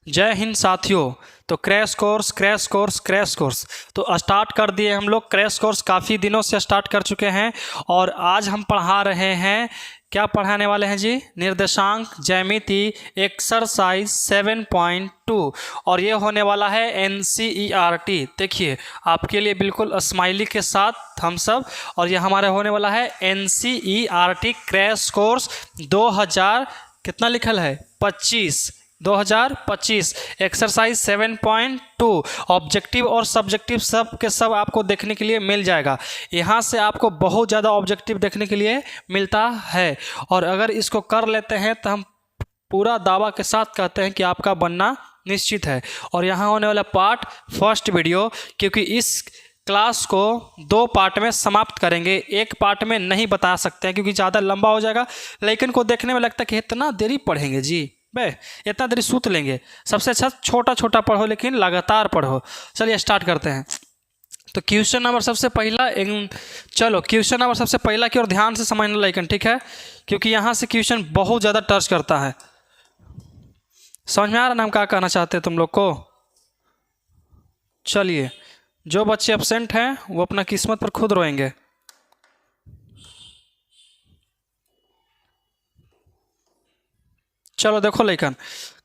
जय हिंद साथियों। तो क्रैश कोर्स तो स्टार्ट कर दिए हम लोग। क्रैश कोर्स काफ़ी दिनों से स्टार्ट कर चुके हैं और आज हम पढ़ा रहे हैं। क्या पढ़ाने वाले हैं जी? निर्देशांक ज्यामिति एक्सरसाइज 7.2 और ये होने वाला है NCERT। देखिए आपके लिए बिल्कुल स्माइली के साथ हम सब, और ये हमारा होने वाला है NCERT क्रैश कोर्स 2000 कितना लिखल है 2025 एक्सरसाइज 7.2 ऑब्जेक्टिव और सब्जेक्टिव सब के सब आपको देखने के लिए मिल जाएगा। यहाँ से आपको बहुत ज़्यादा ऑब्जेक्टिव देखने के लिए मिलता है और अगर इसको कर लेते हैं तो हम पूरा दावा के साथ कहते हैं कि आपका बनना निश्चित है। और यहाँ होने वाला पार्ट फर्स्ट वीडियो, क्योंकि इस क्लास को 2 पार्ट में समाप्त करेंगे। एक पार्ट में नहीं बता सकते हैं क्योंकि ज़्यादा लंबा हो जाएगा, लेकिन को देखने में लगता है कि इतना देरी पढ़ेंगे जी, इतना देरी सूत लेंगे। सबसे अच्छा छोटा छोटा पढ़ो लेकिन लगातार पढ़ो। चलिए स्टार्ट करते हैं। तो क्वेश्चन नंबर सबसे पहला क्वेश्चन नंबर सबसे पहला की ओर ध्यान से समझना लेकिन, ठीक है, क्योंकि यहाँ से क्वेश्चन बहुत ज़्यादा टच करता है। समझ में आ रहा ना हम क्या कहना चाहते हैं तुम लोग को? चलिए, जो बच्चे एब्सेंट हैं वो अपना किस्मत पर खुद रोएंगे। चलो देखो लेकिन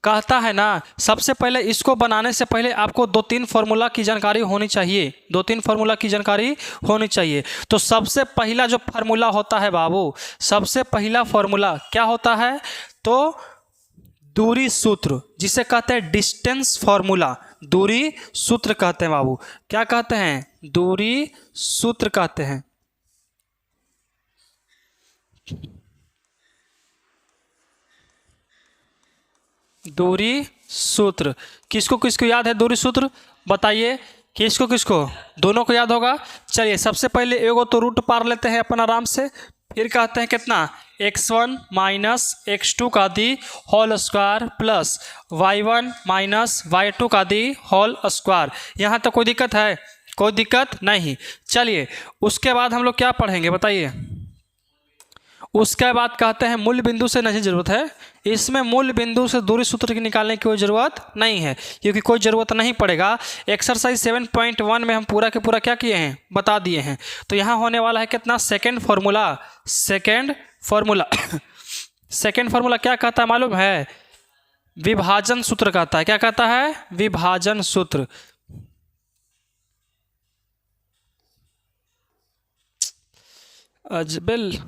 कहता है ना, सबसे पहले इसको बनाने से पहले आपको 2-3 फार्मूला की जानकारी होनी चाहिए। 2-3 फार्मूला की जानकारी होनी चाहिए। तो सबसे पहला जो फार्मूला होता है बाबू, सबसे पहला फार्मूला क्या होता है? तो दूरी सूत्र, जिसे कहते हैं डिस्टेंस फार्मूला। दूरी सूत्र कहते हैं बाबू। क्या कहते हैं? दूरी सूत्र कहते हैं। दूरी सूत्र किसको किसको याद है? दूरी सूत्र बताइए, किसको किसको? दोनों को याद होगा। चलिए सबसे पहले एगो तो रूट पार लेते हैं अपन आराम से। फिर कहते हैं कितना? x1 माइनस x2 का the whole square plus y1 minus y2 का दी होल स्क्वायर। यहाँ तक कोई दिक्कत है? कोई दिक्कत नहीं। चलिए उसके बाद हम लोग क्या पढ़ेंगे बताइए? उसके बाद कहते हैं मूल बिंदु से नहीं जरूरत है। इसमें मूल बिंदु से दूरी सूत्र की निकालने की कोई ज़रूरत नहीं है, क्योंकि कोई ज़रूरत नहीं पड़ेगा। एक्सरसाइज 7.1 में हम पूरा के पूरा क्या किए हैं? बता दिए हैं। तो यहाँ होने वाला है कितना? Second formula. सेकेंड फार्मूला क्या कहता है मालूम है? विभाजन सूत्र कहता है। क्या कहता है? विभाजन सूत्र। अजबिल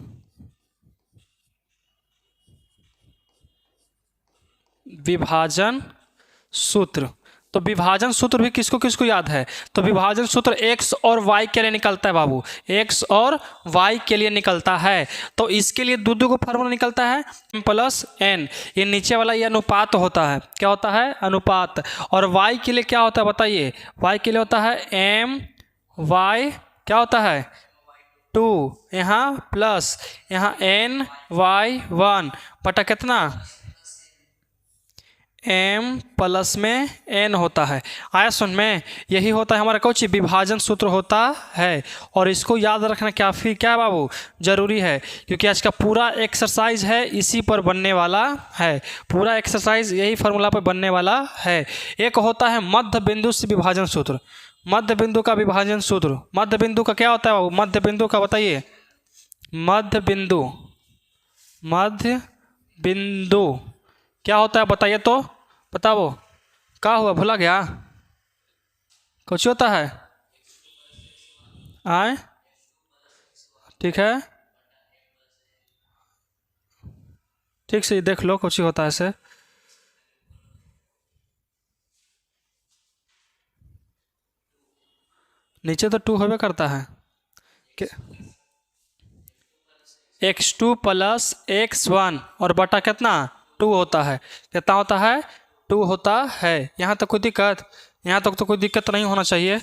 विभाजन सूत्र। तो विभाजन सूत्र भी किसको किसको याद है? तो विभाजन सूत्र x और y के लिए निकलता है बाबू। x और y के लिए निकलता है। तो इसके लिए दो को फार्मूला निकलता है m प्लस n। ये नीचे वाला ये अनुपात होता है। क्या होता है? अनुपात। और y के लिए क्या होता है बताइए? y के लिए होता है m y क्या होता है? 2 यहाँ प्लस यहाँ n y 1 बटा कितना? m प्लस में n होता है। आया सुन में? यही होता है हमारा कुछ विभाजन सूत्र होता है। और इसको याद रखना काफ़ी क्या बाबू ज़रूरी है, क्योंकि आज का पूरा एक्सरसाइज है इसी पर बनने वाला है। पूरा एक्सरसाइज यही फार्मूला पर बनने वाला है। एक होता है मध्य बिंदु से विभाजन सूत्र। मध्य बिंदु का विभाजन सूत्र। मध्य बिंदु का क्या होता है बाबू? मध्य बिंदु का बताइए। मध्य बिंदु क्या होता है बताइए तो? बताओ क्या हुआ? भूला गया? कुछ होता है आए? ठीक है, ठीक से देख लो कुछ होता है ऐसे। नीचे तो 2 होवे करता है कि x2 प्लस x1 और बटा कितना? 2 होता है। कितना होता है? 2 होता है। यहाँ तक कोई दिक्कत? यहाँ तक तो कोई दिक्कत नहीं होना चाहिए।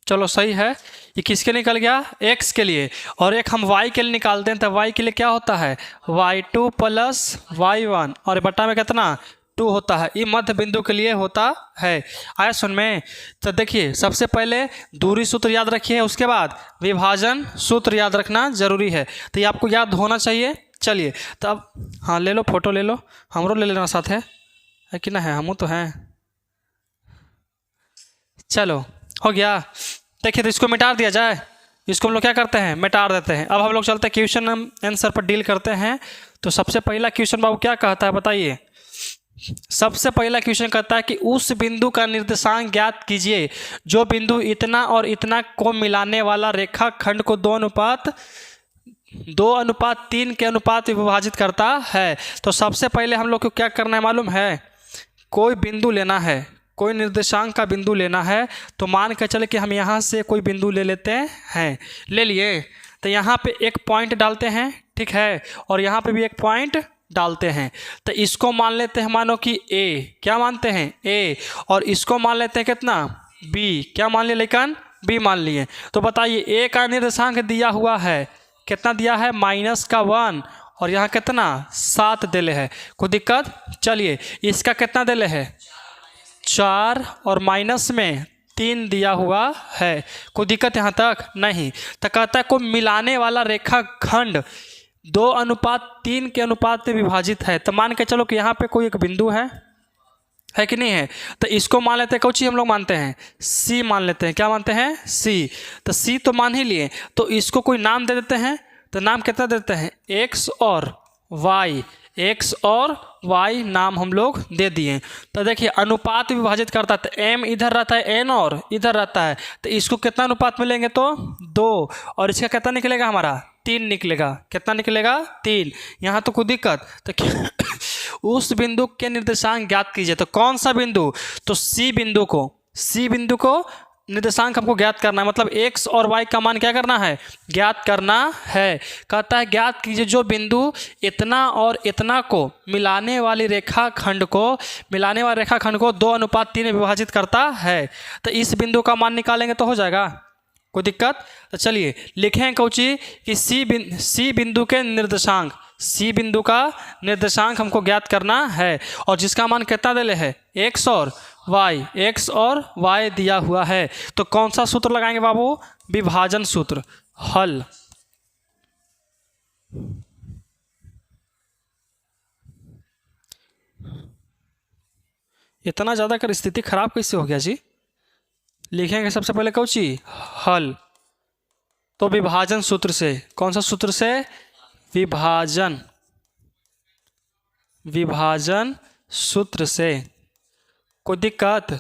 चलो सही है। ये किसके निकल गया? x के लिए। और एक हम y के लिए निकालते हैं, तो y के लिए क्या होता है? y2 प्लस y1 और बटा में कितना? 2 होता है। ये मध्य बिंदु के लिए होता है। आया सुन में? तो देखिए सबसे पहले दूरी सूत्र याद रखिए, उसके बाद विभाजन सूत्र याद रखना जरूरी है। तो ये आपको याद होना चाहिए। चलिए तो अब हाँ ले लो, फोटो ले लो, हमरो ले लेना साथ है कि ना है? हम तो हैं। चलो हो गया। देखिए तो इसको मिटा दिया जाए, इसको हम लोग क्या करते हैं, मिटा देते हैं। अब हम लोग चलते हैं क्वेश्चन आंसर पर डील करते हैं। तो सबसे पहला क्वेश्चन बाबू क्या कहता है बताइए? सबसे पहला क्वेश्चन कहता है कि उस बिंदु का निर्देशांक ज्ञात कीजिए जो बिंदु इतना और इतना को मिलाने वाला रेखाखंड को 2:3 के अनुपात में विभाजित करता है। तो सबसे पहले हम लोग को क्या करना है मालूम है? कोई बिंदु लेना है, कोई निर्देशांक का बिंदु लेना है। तो मान के चले कि हम यहाँ से कोई बिंदु ले लेते हैं, ले लिए। तो यहाँ पे एक पॉइंट डालते हैं, ठीक है, और यहाँ पे भी एक पॉइंट डालते हैं। तो इसको मान लेते हैं मानो कि ए, क्या मानते हैं? ए। और इसको मान लेते हैं कितना? बी। क्या मान लिए लेकिन? बी मान लिए। तो बताइए ए का निर्देशांक दिया हुआ है, कितना दिया है? -1। और यहाँ कितना? 7 दिले है। कोई दिक्कत? चलिए इसका कितना दिले है? 4 और माइनस में 3 दिया हुआ है। कोई दिक्कत यहाँ तक? नहीं। तो कहता है कोई मिलाने वाला रेखाखंड 2:3 के अनुपात में विभाजित है। तो मान के चलो कि यहाँ पे कोई एक बिंदु है कि नहीं है? तो इसको मान लेते हैं, कौन चीज़ हम लोग मानते हैं? सी मान लेते हैं। क्या मानते हैं? सी। तो सी तो मान ही लिए, तो इसको कोई नाम दे देते हैं। तो नाम कितना देते हैं? एक्स और वाई। एक्स और वाई नाम हम लोग दे दिए। तो देखिए अनुपात विभाजित करता है, तो एम इधर रहता है, एन और इधर रहता है। तो इसको कितना अनुपात में लेंगे? तो 2। और इसका कितना निकलेगा हमारा? 3 निकलेगा। कितना निकलेगा? 3। यहाँ तो कोई दिक्कत? तो उस बिंदु के निर्देशांक ज्ञात कीजिए। तो कौन सा बिंदु? तो सी बिंदु को निर्देशांक हमको ज्ञात करना है। मतलब एक्स और वाई का मान क्या करना है? ज्ञात करना है। कहता है ज्ञात कीजिए जो बिंदु इतना और इतना को मिलाने वाले रेखाखंड को 2:3 में विभाजित करता है। तो इस बिंदु का मान निकालेंगे तो हो जाएगा। कोई दिक्कत? तो चलिए लिखें कौची कि सी बिंदु के निर्देशांक, सी बिंदु का निर्देशांक हमको ज्ञात करना है। और जिसका मान कितना दिले है? एक्स और वाई। एक्स और वाई दिया हुआ है। तो कौन सा सूत्र लगाएंगे बाबू? विभाजन सूत्र। हल। इतना ज़्यादा कर स्थिति खराब कैसे हो गया जी? लिखेंगे सबसे पहले कौची? हल। तो विभाजन सूत्र से, कौन सा सूत्र से? विभाजन सूत्र से। कोई दिक्कत?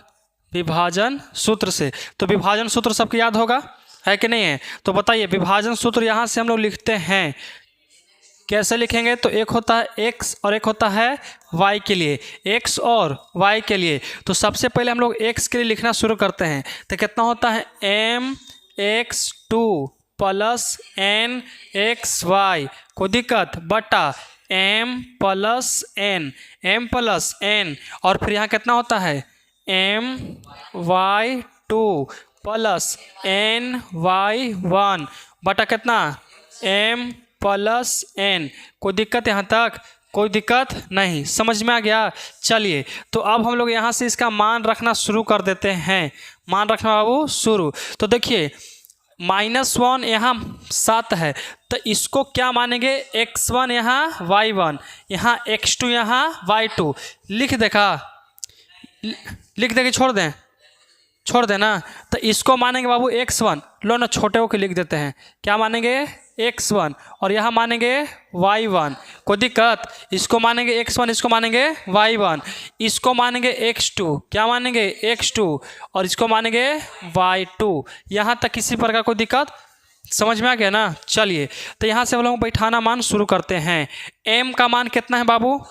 विभाजन सूत्र से। तो विभाजन सूत्र सबको याद होगा, है कि नहीं है? तो बताइए विभाजन सूत्र यहाँ से हम लोग लिखते हैं, कैसे लिखेंगे? तो एक होता है x और एक होता है y के लिए, x और y के लिए। तो सबसे पहले हम लोग x के लिए लिखना शुरू करते हैं। तो कितना होता है? mx2 + nxy। कोई दिक्कत? बटा m + n और फिर यहाँ कितना होता है? my2 + ny1 बटा कितना? m + n। कोई दिक्कत यहाँ तक? कोई दिक्कत नहीं। समझ में आ गया? चलिए तो अब हम लोग यहाँ से इसका मान रखना शुरू कर देते हैं। मान रखना बाबू शुरू। तो देखिए -1 यहाँ 7 है, तो इसको क्या मानेंगे? x1 यहाँ y1, यहाँ x2 यहाँ y2। लिख देंगे, छोड़ देना। तो इसको मानेंगे बाबू x1। लो ना छोटे हो के लिख देते हैं। क्या मानेंगे? x1 और यहाँ मानेंगे y1। कोई दिक्कत? इसको मानेंगे x1, इसको मानेंगे y1, इसको मानेंगे x2। क्या मानेंगे? x2 और इसको मानेंगे y2। यहाँ तक किसी प्रकार कोई दिक्कत? समझ में आ गया ना? चलिए तो यहाँ से हम लोग बैठाना मान शुरू करते हैं। m का मान कितना है बाबू?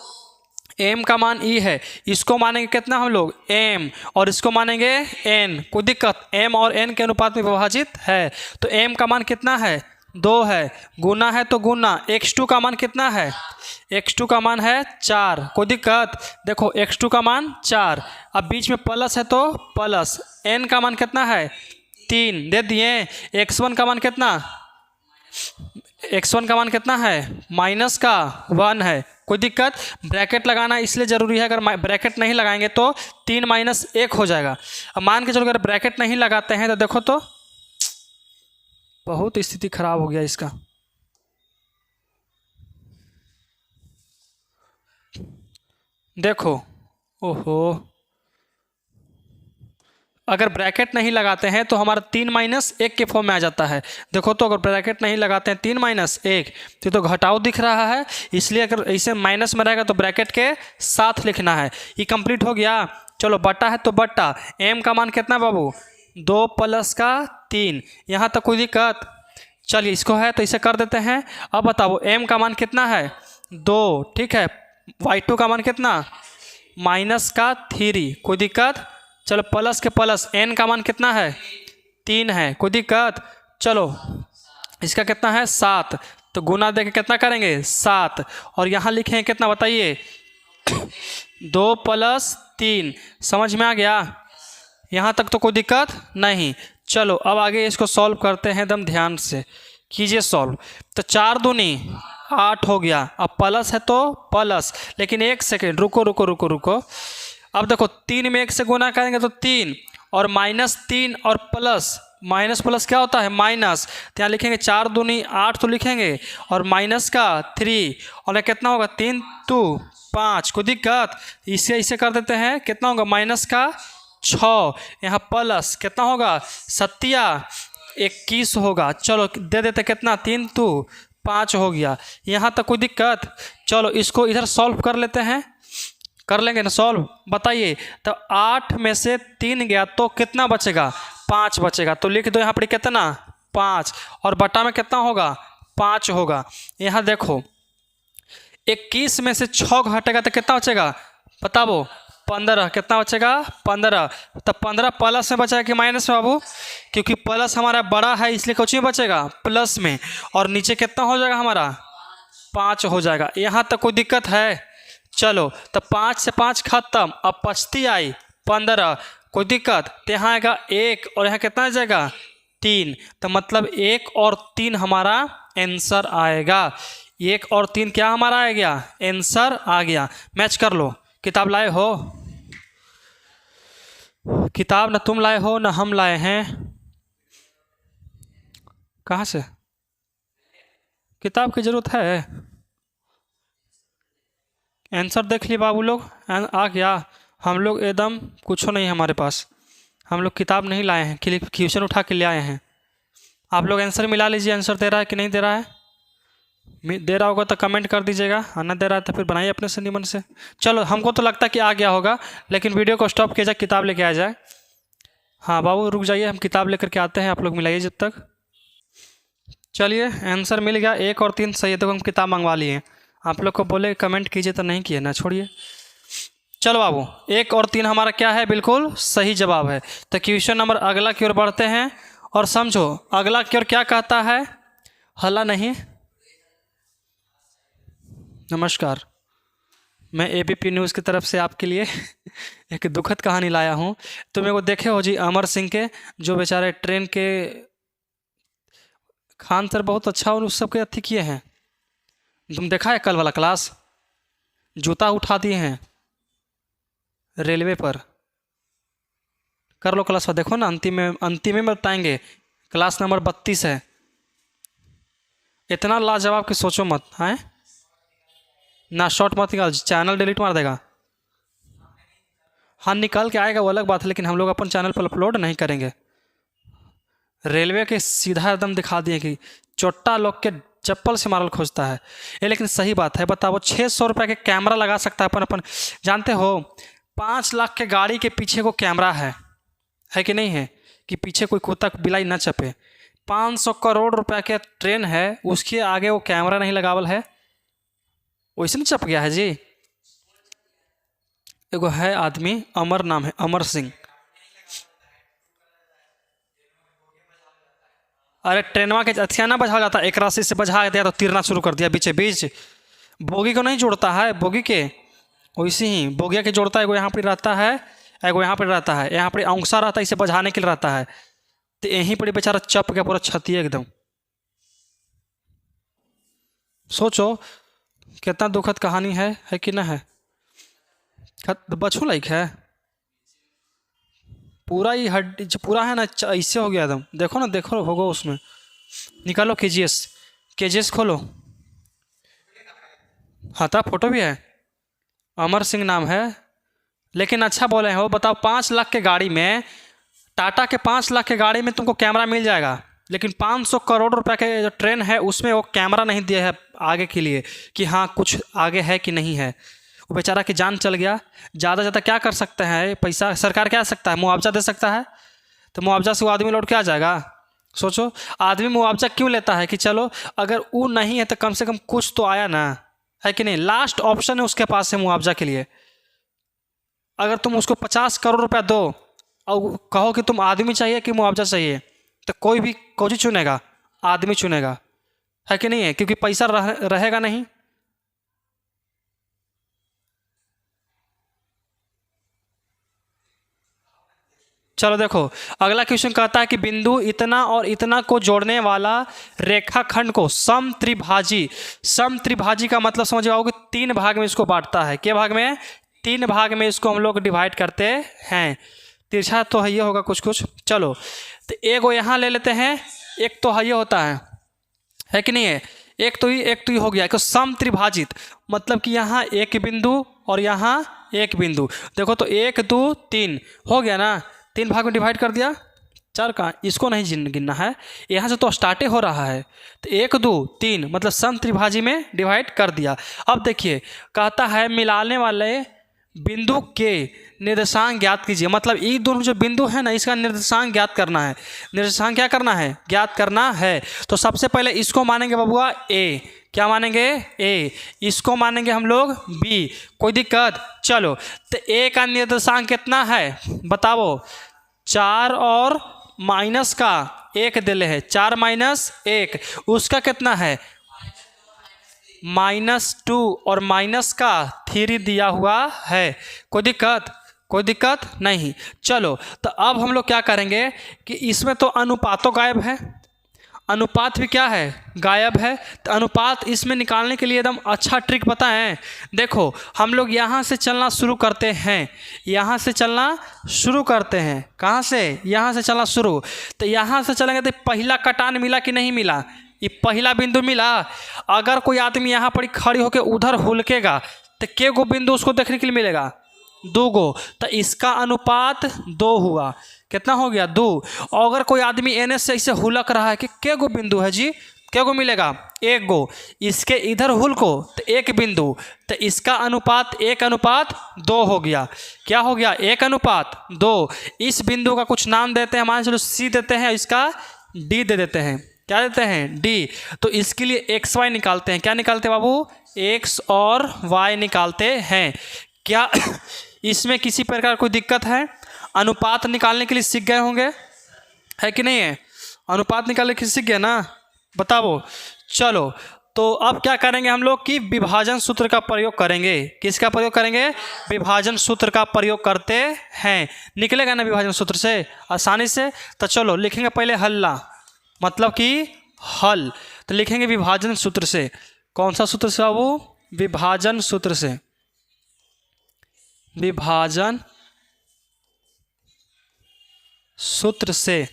m का मान e है। इसको मानेंगे कितना हम लोग? m और इसको मानेंगे n। कोई दिक्कत? m और n के अनुपात में विभाजित है। तो m का मान कितना है? 2 है। गुना है तो गुना। x2 का मान कितना है? x2 का मान है 4। कोई दिक्कत? देखो x2 का मान 4, अब बीच में प्लस है तो प्लस। n का मान कितना है? 3 दे दिए। x1 का मान कितना? x1 का मान कितना है? -1 है। कोई दिक्कत? ब्रैकेट लगाना इसलिए ज़रूरी है, अगर ब्रैकेट नहीं लगाएंगे तो 3 माइनस 1 हो जाएगा। अब मान के चलो अगर ब्रैकेट नहीं लगाते हैं तो देखो तो बहुत स्थिति खराब हो गया इसका। देखो, ओहो, अगर ब्रैकेट नहीं लगाते हैं तो हमारा 3 माइनस 1 के फॉर्म में आ जाता है। देखो तो अगर ब्रैकेट नहीं लगाते हैं 3 माइनस 1 तो घटाव दिख रहा है, इसलिए अगर ऐसे माइनस में रहेगा तो ब्रैकेट के साथ लिखना है। ये कंप्लीट हो गया। चलो बट्टा है तो बट्टा, m का मान कितना बाबू? 2 प्लस का 3। यहाँ तक कोई दिक्कत? चलिए इसको है तो इसे कर देते हैं। अब बताओ m का मान कितना है? 2, ठीक है। y2 का मान कितना? माइनस का 3, कोई दिक्कत? चलो प्लस के प्लस n का मान कितना है? 3 है, कोई दिक्कत? चलो इसका कितना है? 7, तो गुना दे के कितना करेंगे? 7, और यहाँ लिखेंगे कितना बताइए? 2 प्लस 3। समझ में आ गया? यहाँ तक तो कोई दिक्कत नहीं। चलो अब आगे इसको सॉल्व करते हैं, एकदम ध्यान से कीजिए सॉल्व। तो 4 दूनी 8 हो गया। अब प्लस है तो प्लस, लेकिन 1 सेकेंड रुको रुको रुको रुको। अब देखो 3 में 1 से गुना करेंगे तो 3, और माइनस 3 और प्लस, माइनस प्लस क्या होता है? माइनस। तो यहाँ लिखेंगे 4 दूनी 8 तो लिखेंगे, और माइनस का 3, और कितना होगा? 3 2 5, कोई दिक्कत? इसे कर देते हैं। कितना होगा? माइनस का 6, यहाँ प्लस कितना होगा? 7 21 होगा। चलो दे देते कितना? 3 2 5 हो गया। यहाँ तक कोई दिक्कत? चलो इसको इधर सॉल्व कर लेते हैं, कर लेंगे ना सॉल्व? बताइए। तो 8 में से 3 गया तो कितना बचेगा? 5 बचेगा। तो लिख दो यहाँ पर कितना? 5, और बटा में कितना होगा? 5 होगा। यहाँ देखो 21 में से 6 घटेगा तो कितना बचेगा? बताओ। 15, कितना बचेगा? 15। तो 15 प्लस में बचेगा कि माइनस में बाबू? क्योंकि प्लस हमारा बड़ा है इसलिए कुछ में बचेगा प्लस में, और नीचे कितना हो जाएगा हमारा? 5 हो जाएगा। यहाँ तक कोई दिक्कत है? चलो तो 5 से 5 खत्म, अब बचती आई 15, कोई दिक्कत? तो यहाँ आएगा 1, और यहाँ कितना आ जाएगा? 3। तो मतलब 1 और 3 हमारा आंसर आएगा। 1 और 3 क्या हमारा आ गया? आंसर आ गया। मैच कर लो। किताब लाए हो? किताब न तुम लाए हो न हम लाए हैं। कहाँ से? किताब की ज़रूरत है? आंसर देख लिए बाबू लोग? आ गया? हम लोग एकदम कुछ नहीं है हमारे पास, हम लोग किताब नहीं लाए हैं, क्वेश्चन उठा के ले आए हैं। आप लोग आंसर मिला लीजिए, आंसर दे रहा है कि नहीं दे रहा है। दे रहा होगा तो कमेंट कर दीजिएगा, और न दे रहा है तो फिर बनाइए अपने से निमन से। चलो हमको तो लगता है कि आ गया होगा, लेकिन वीडियो को स्टॉप किया जाए, किताब लेके आ जाए। हाँ बाबू रुक जाइए, हम किताब लेकर के आते हैं, आप लोग मिलाइए जब तक। चलिए आंसर मिल गया, 1 और 3 सही है, तो हम किताब मंगवा लिए। आप लोग को बोले कमेंट कीजिए तो नहीं किए ना, छोड़िए। चलो बाबू 1 और 3 हमारा क्या है? बिल्कुल सही जवाब है। तो क्वेश्चन नंबर अगला की ओर बढ़ते हैं, और समझो अगला की ओर क्या कहता है। हल्ला नहीं। नमस्कार, मैं एबीपी न्यूज़ की तरफ से आपके लिए एक दुखद कहानी लाया हूँ। तो मेरे को देखे हो जी अमर सिंह के, जो बेचारे ट्रेन के खान सर बहुत अच्छा और उस सबके अथी किए हैं। तुम देखा है कल वाला क्लास? जूता उठा दिए हैं रेलवे पर। कर लो क्लास, देखो ना, अंतिम में बताएंगे। क्लास नंबर 32 है। इतना लाजवाब कि सोचो मत। हैं ना, शॉर्ट मत निकाल, चैनल डिलीट मार देगा। हाँ निकाल के आएगा वो अलग बात है, लेकिन हम लोग अपन चैनल पर अपलोड नहीं करेंगे। रेलवे के सीधा एकदम दिखा दिए कि चोट्टा लोग के चप्पल से मारल खोजता है ये। लेकिन सही बात है, बताओ 600 रुपये के कैमरा लगा सकता है अपन। जानते हो 5 लाख के गाड़ी के पीछे को कैमरा है कि नहीं है, कि पीछे कोई कुत्ता बिलाई ना चपे। 500 करोड़ रुपए के ट्रेन है, उसके आगे वो कैमरा नहीं लगावल है, वैसे नहीं चप गया है जी। एगो है आदमी, अमर नाम है, अमर सिंह। अरे ट्रेनवा के अथिया ना बजा जाता, एक राशि से बजा दिया तो तीरना शुरू कर दिया बीचे बीच। बोगी को नहीं जोड़ता है, बोगी के वैसे ही बोगिया के जोड़ता है। एगो यहाँ पर रहता है, एगो यहाँ पर रहता है, यहाँ पर औंसा रहता है, इसे बजाने के लिए रहता है। तो यहीं पर बेचारा चप गया पूरा, छती एकदम। सोचो कितना दुखद कहानी है कि ना है? बच्चों लाइक है पूरा ही हड्डी जो पूरा है ना, ऐसे हो गया एकदम। देखो ना, देखो होगा उसमें। निकालो केजीएस खोलो। हाँ था, फोटो भी है। अमर सिंह नाम है। लेकिन अच्छा बोले हो, बताओ 5 लाख के गाड़ी में, टाटा के 5 लाख के गाड़ी में तुमको कैमरा मिल जाएगा, लेकिन 500 करोड़ रुपए के जो ट्रेन है उसमें वो कैमरा नहीं दिया है आगे के लिए कि हाँ कुछ आगे है कि नहीं है। वो बेचारा की जान चल गया। ज़्यादा ज़्यादा क्या कर सकते हैं, पैसा सरकार क्या सकता है, मुआवजा दे सकता है। तो मुआवजा से वो आदमी लौट के आ जाएगा? सोचो, आदमी मुआवजा क्यों लेता है कि चलो अगर वो नहीं है तो कम से कम कुछ तो आया ना, है कि नहीं? लास्ट ऑप्शन है उसके पास है मुआवजा के लिए। अगर तुम उसको 50 करोड़ रुपया दो और कहो कि तुम आदमी चाहिए कि मुआवजा चाहिए, तो कोई भी कोई चुनेगा, आदमी चुनेगा, है कि नहीं है? क्योंकि पैसा रहेगा नहीं। चलो देखो, अगला क्वेश्चन कहता है कि बिंदु इतना और इतना को जोड़ने वाला रेखाखंड को समत्रिभाजी का मतलब समझ आओगे, 3 भाग में इसको बांटता है। क्या भाग में? 3 भाग में इसको हम लोग डिवाइड करते हैं। तिरछा तो है ये होगा कुछ कुछ। चलो तो एक वो यहाँ ले लेते हैं, एक तो है ये होता है कि नहीं है? एक तो ही हो गया। समत्रिभाजित मतलब कि यहाँ एक बिंदु और यहाँ एक बिंदु। देखो तो 1 2 3 हो गया ना, 3 भाग में डिवाइड कर दिया। 4 का इसको नहीं गिनना है, यहाँ से तो स्टार्ट हो रहा है। तो 1 2 3 मतलब समत्रिभाजी में डिवाइड कर दिया। अब देखिए कहता है मिलाने वाले बिंदु के निर्देशांक ज्ञात कीजिए। मतलब ये दोनों जो बिंदु है ना, इसका निर्देशांक ज्ञात करना है। निर्देशांक क्या करना है? ज्ञात करना है। तो सबसे पहले इसको मानेंगे बबुआ ए। क्या मानेंगे? ए। इसको मानेंगे हम लोग बी। कोई दिक्कत? चलो तो ए का निर्देशांक कितना है बताओ? 4 और माइनस का 1 दिले है, 4 माइनस 1 उसका कितना है? -2 और माइनस का 3 दिया हुआ है। कोई दिक्कत? कोई दिक्कत नहीं। चलो तो अब हम लोग क्या करेंगे कि इसमें तो अनुपात तो गायब है, अनुपात भी क्या है? गायब है। तो अनुपात इसमें निकालने के लिए एकदम अच्छा ट्रिक बताएं। देखो हम लोग यहाँ से चलना शुरू करते हैं, यहाँ से चलना शुरू करते हैं। कहाँ से? यहाँ से चलना शुरू। तो यहाँ से चलेंगे तो पहला कटान मिला कि नहीं मिला? ये पहला बिंदु मिला। अगर कोई आदमी यहाँ पर खड़ी होकर उधर हुलकेगा तो के गो बिंदु उसको देखने के लिए मिलेगा? 2 गो। तो इसका अनुपात 2 हुआ। कितना हो गया? 2। और अगर कोई आदमी एन से ऐसे हुलक रहा है कि के गो बिंदु है जी? क्या गो मिलेगा? 1 गो। इसके इधर हुलको तो 1 बिंदु, तो इसका अनुपात 1:2 हो गया। क्या हो गया? 1:2। इस बिंदु का कुछ नाम देते हैं, मान चलो सी देते हैं, इसका डी दे देते हैं। क्या देते हैं? डी। तो इसके लिए एक्स वाई निकालते हैं। क्या निकालते हैं बाबू? एक्स और वाई निकालते हैं। क्या इसमें किसी प्रकार कोई दिक्कत है? अनुपात निकालने के लिए सीख गए होंगे, है कि नहीं है? अनुपात निकालने के लिए सीख गए ना? बताओ। चलो तो अब क्या करेंगे हम लोग कि विभाजन सूत्र का प्रयोग करेंगे। किसका प्रयोग करेंगे? विभाजन सूत्र का प्रयोग करते हैं। निकलेगा ना विभाजन सूत्र से आसानी से? तो चलो लिखेंगे पहले हल्ला, मतलब कि हल। तो लिखेंगे विभाजन सूत्र से। कौन सा सूत्र से बाबू? विभाजन सूत्र से। विभाजन सूत्र से,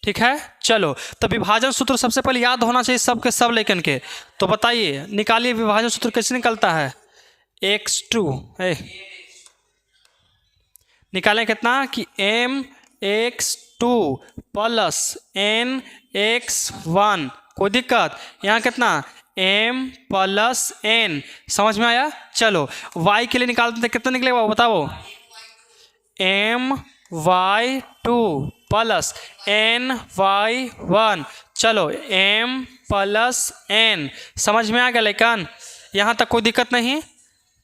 ठीक है। चलो तो विभाजन सूत्र सबसे पहले याद होना चाहिए सबके सब लेकिन के। तो बताइए निकालिए विभाजन सूत्र कैसे निकलता है? x2 निकालें कितना कि mx2 प्लस nx1। कोई दिक्कत? यहाँ कितना? m plus n। समझ में आया? चलो y के लिए निकालते थे, कितना निकलेगा बताओ? my2 plus ny1। चलो m प्लस n। समझ में आ गया लेकिन? यहाँ तक कोई दिक्कत नहीं?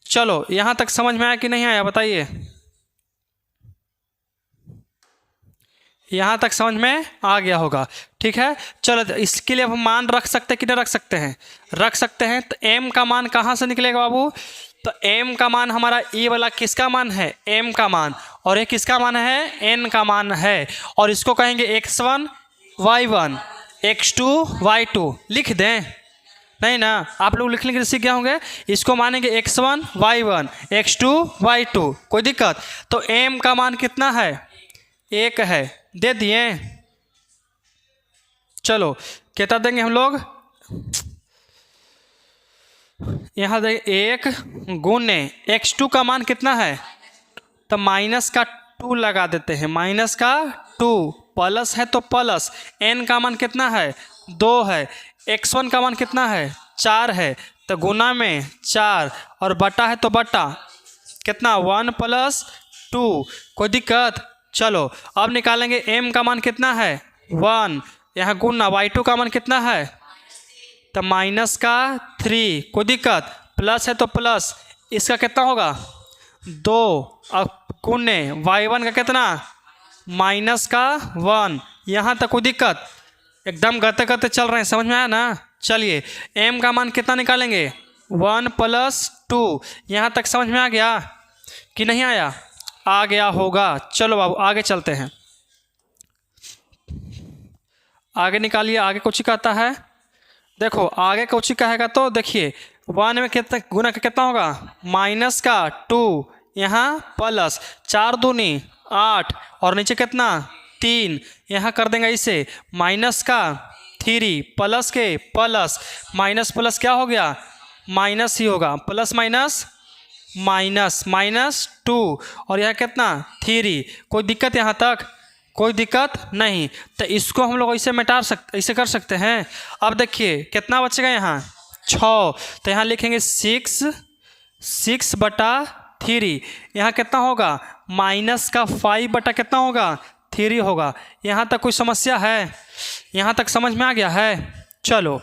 चलो यहाँ तक समझ में आया कि नहीं आया बताइए? यहाँ तक समझ में आ गया होगा, ठीक है। चलो तो इसके लिए हम मान रख सकते हैं कि नहीं रख सकते हैं? रख सकते हैं। तो m का मान कहाँ से निकलेगा बाबू? तो m का मान हमारा ये वाला किसका मान है? m का मान। और ये किसका मान है? n का मान है। और इसको कहेंगे x1 y1 x2 y2। लिख दें? नहीं ना। आप लोग लिखने के सीख गए होंगे। इसको मानेंगे x1 y1 x2 y2, कोई दिक्कत? तो m का मान कितना है? 1 है, दे दिए। चलो कितना देंगे हम लोग? यहाँ देखिए 1 गुने x2 का मान कितना है? तो माइनस का 2 लगा देते हैं, माइनस का 2, प्लस है तो प्लस, n का मान कितना है? 2 है, x1 का मान कितना है? 4 है, तो गुना में 4 और बटा है तो बटा कितना? 1 + 2, कोई दिक्कत? चलो अब निकालेंगे m का मान कितना है? 1, यहाँ गुना y2 का मान कितना है? तो माइनस का 3, कोई दिक्कत? प्लस है तो प्लस, इसका कितना होगा? 2, अब गुने y1 का कितना? माइनस का 1, यहाँ तक कोई दिक्कत? एकदम गते गते चल रहे हैं, समझ में आया ना? चलिए m का मान कितना निकालेंगे? 1 + 2, यहाँ तक समझ में आ गया कि नहीं आया? आ गया होगा। चलो बाबू आगे चलते हैं, आगे निकालिए। आगे कुछ कहता है, देखो आगे कुछ कहेगा तो देखिए 1 में कितना गुना का कितना होगा? माइनस का 2, यहाँ प्लस 4 दूनी 8 और नीचे कितना? 3, यहाँ कर देंगे इसे माइनस का 3 प्लस के प्लस, माइनस प्लस क्या हो गया? माइनस ही होगा, प्लस माइनस माइनस, -2 और यहाँ कितना? 3, कोई दिक्कत यहाँ तक? कोई दिक्कत नहीं। तो इसको हम लोग ऐसे मिटा सकते, ऐसे कर सकते हैं। अब देखिए कितना बचेगा यहाँ? 6, तो यहाँ लिखेंगे 6 बटा 3, यहाँ कितना होगा? माइनस का 5 बटा कितना होगा? 3 होगा। यहाँ तक कोई समस्या है? यहाँ तक समझ में आ गया है? चलो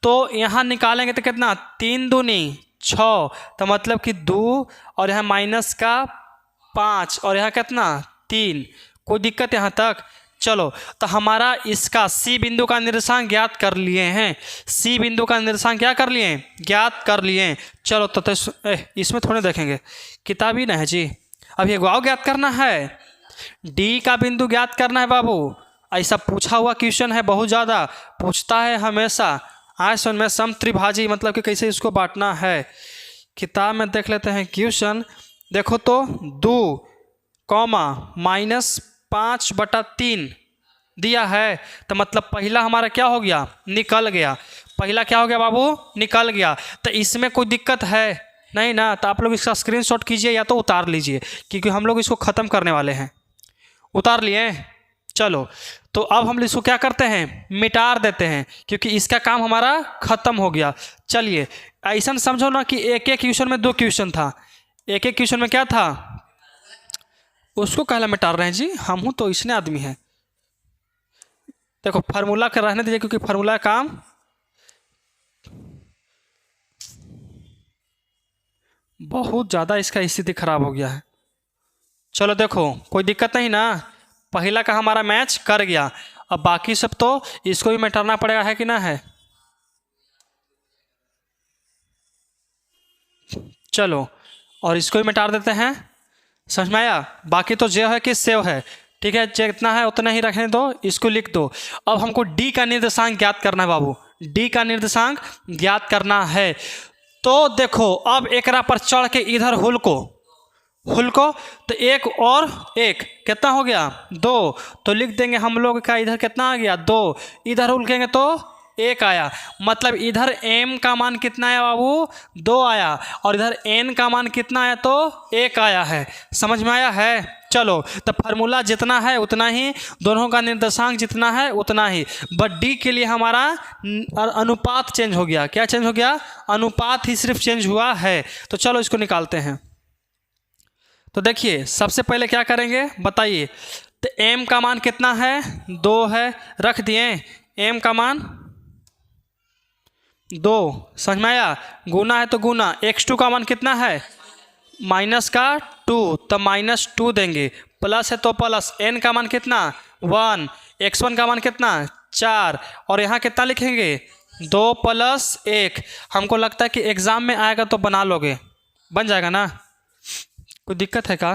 तो यहाँ निकालेंगे तो कितना? 3 दूनी 6, तो मतलब कि 2 और यहाँ माइनस का 5 और यहाँ कितना? 3, कोई दिक्कत यहाँ तक? चलो तो हमारा इसका सी बिंदु का निर्देशांक ज्ञात कर लिए हैं। सी बिंदु का निर्देशांक क्या कर लिए? ज्ञात कर लिए। चलो तो इसमें थोड़े देखेंगे, किताब ही नहीं है जी। अब ये गाँव ज्ञात करना है, डी का बिंदु ज्ञात करना है बाबू। ऐसा पूछा हुआ क्वेश्चन है, बहुत ज़्यादा पूछता है हमेशा। आज सुन में सम त्रिभाजी मतलब कि कैसे इसको बांटना है, किताब में देख लेते हैं क्वेश्चन। देखो तो 2, -5 बटा 3 दिया है, तो मतलब पहला हमारा क्या हो गया? निकल गया। पहला क्या हो गया बाबू? निकल गया। तो इसमें कोई दिक्कत है नहीं ना? तो आप लोग इसका स्क्रीनशॉट कीजिए या तो उतार लीजिए, क्योंकि हम लोग इसको ख़त्म करने वाले हैं। उतार लिए? चलो तो अब हम इसको क्या करते हैं? मिटा देते हैं, क्योंकि इसका काम हमारा ख़त्म हो गया। चलिए ऐसा समझो ना कि एक एक क्वेश्चन में 2 क्वेश्चन था, एक एक क्वेश्चन में क्या था? उसको कहला मिटा रहे हैं जी, हम हूँ तो इसने आदमी है। देखो फार्मूला का रहने दीजिए, क्योंकि फार्मूला का काम बहुत ज़्यादा इसका स्थिति खराब हो गया है। चलो देखो कोई दिक्कत नहीं ना, पहला का हमारा मैच कर गया। अब बाकी सब तो इसको भी मिटाना पड़ेगा, है कि ना है? चलो और इसको भी मिटा देते हैं, समझ में आया? बाकी तो जो है कि सेव है, ठीक है, जितना है उतना ही रखने दो, इसको लिख दो। अब हमको डी का निर्देशांक ज्ञात करना है बाबू, डी का निर्देशांक ज्ञात करना है। तो देखो अब एकरा पर चढ़ के इधर हुलको तो 1 और 1 कितना हो गया? 2, तो लिख देंगे हम लोग का इधर कितना आ गया? 2, इधर हुलकेंगे तो 1 आया। मतलब इधर m का मान कितना आया बाबू? 2 आया, और इधर n का मान कितना आया? तो 1 आया है। समझ में आया है? चलो तो फार्मूला जितना है उतना ही, दोनों का निर्देशांक जितना है उतना ही, बट डी के लिए हमारा अनुपात चेंज हो गया। क्या चेंज हो गया? अनुपात ही सिर्फ चेंज हुआ है। तो चलो इसको निकालते हैं। तो देखिए सबसे पहले क्या करेंगे बताइए? तो m का मान कितना है? 2 है, रख दिए m का मान 2, समझ में आया? गुना है तो गुना, x2 का मान कितना है? -2, तो -2 देंगे, प्लस है तो प्लस, n का मान कितना? 1, x1 का मान कितना? 4, और यहाँ कितना लिखेंगे? 2 + 1। हमको लगता है कि एग्ज़ाम में आएगा तो बना लोगे, बन जाएगा ना? कोई दिक्कत है क्या?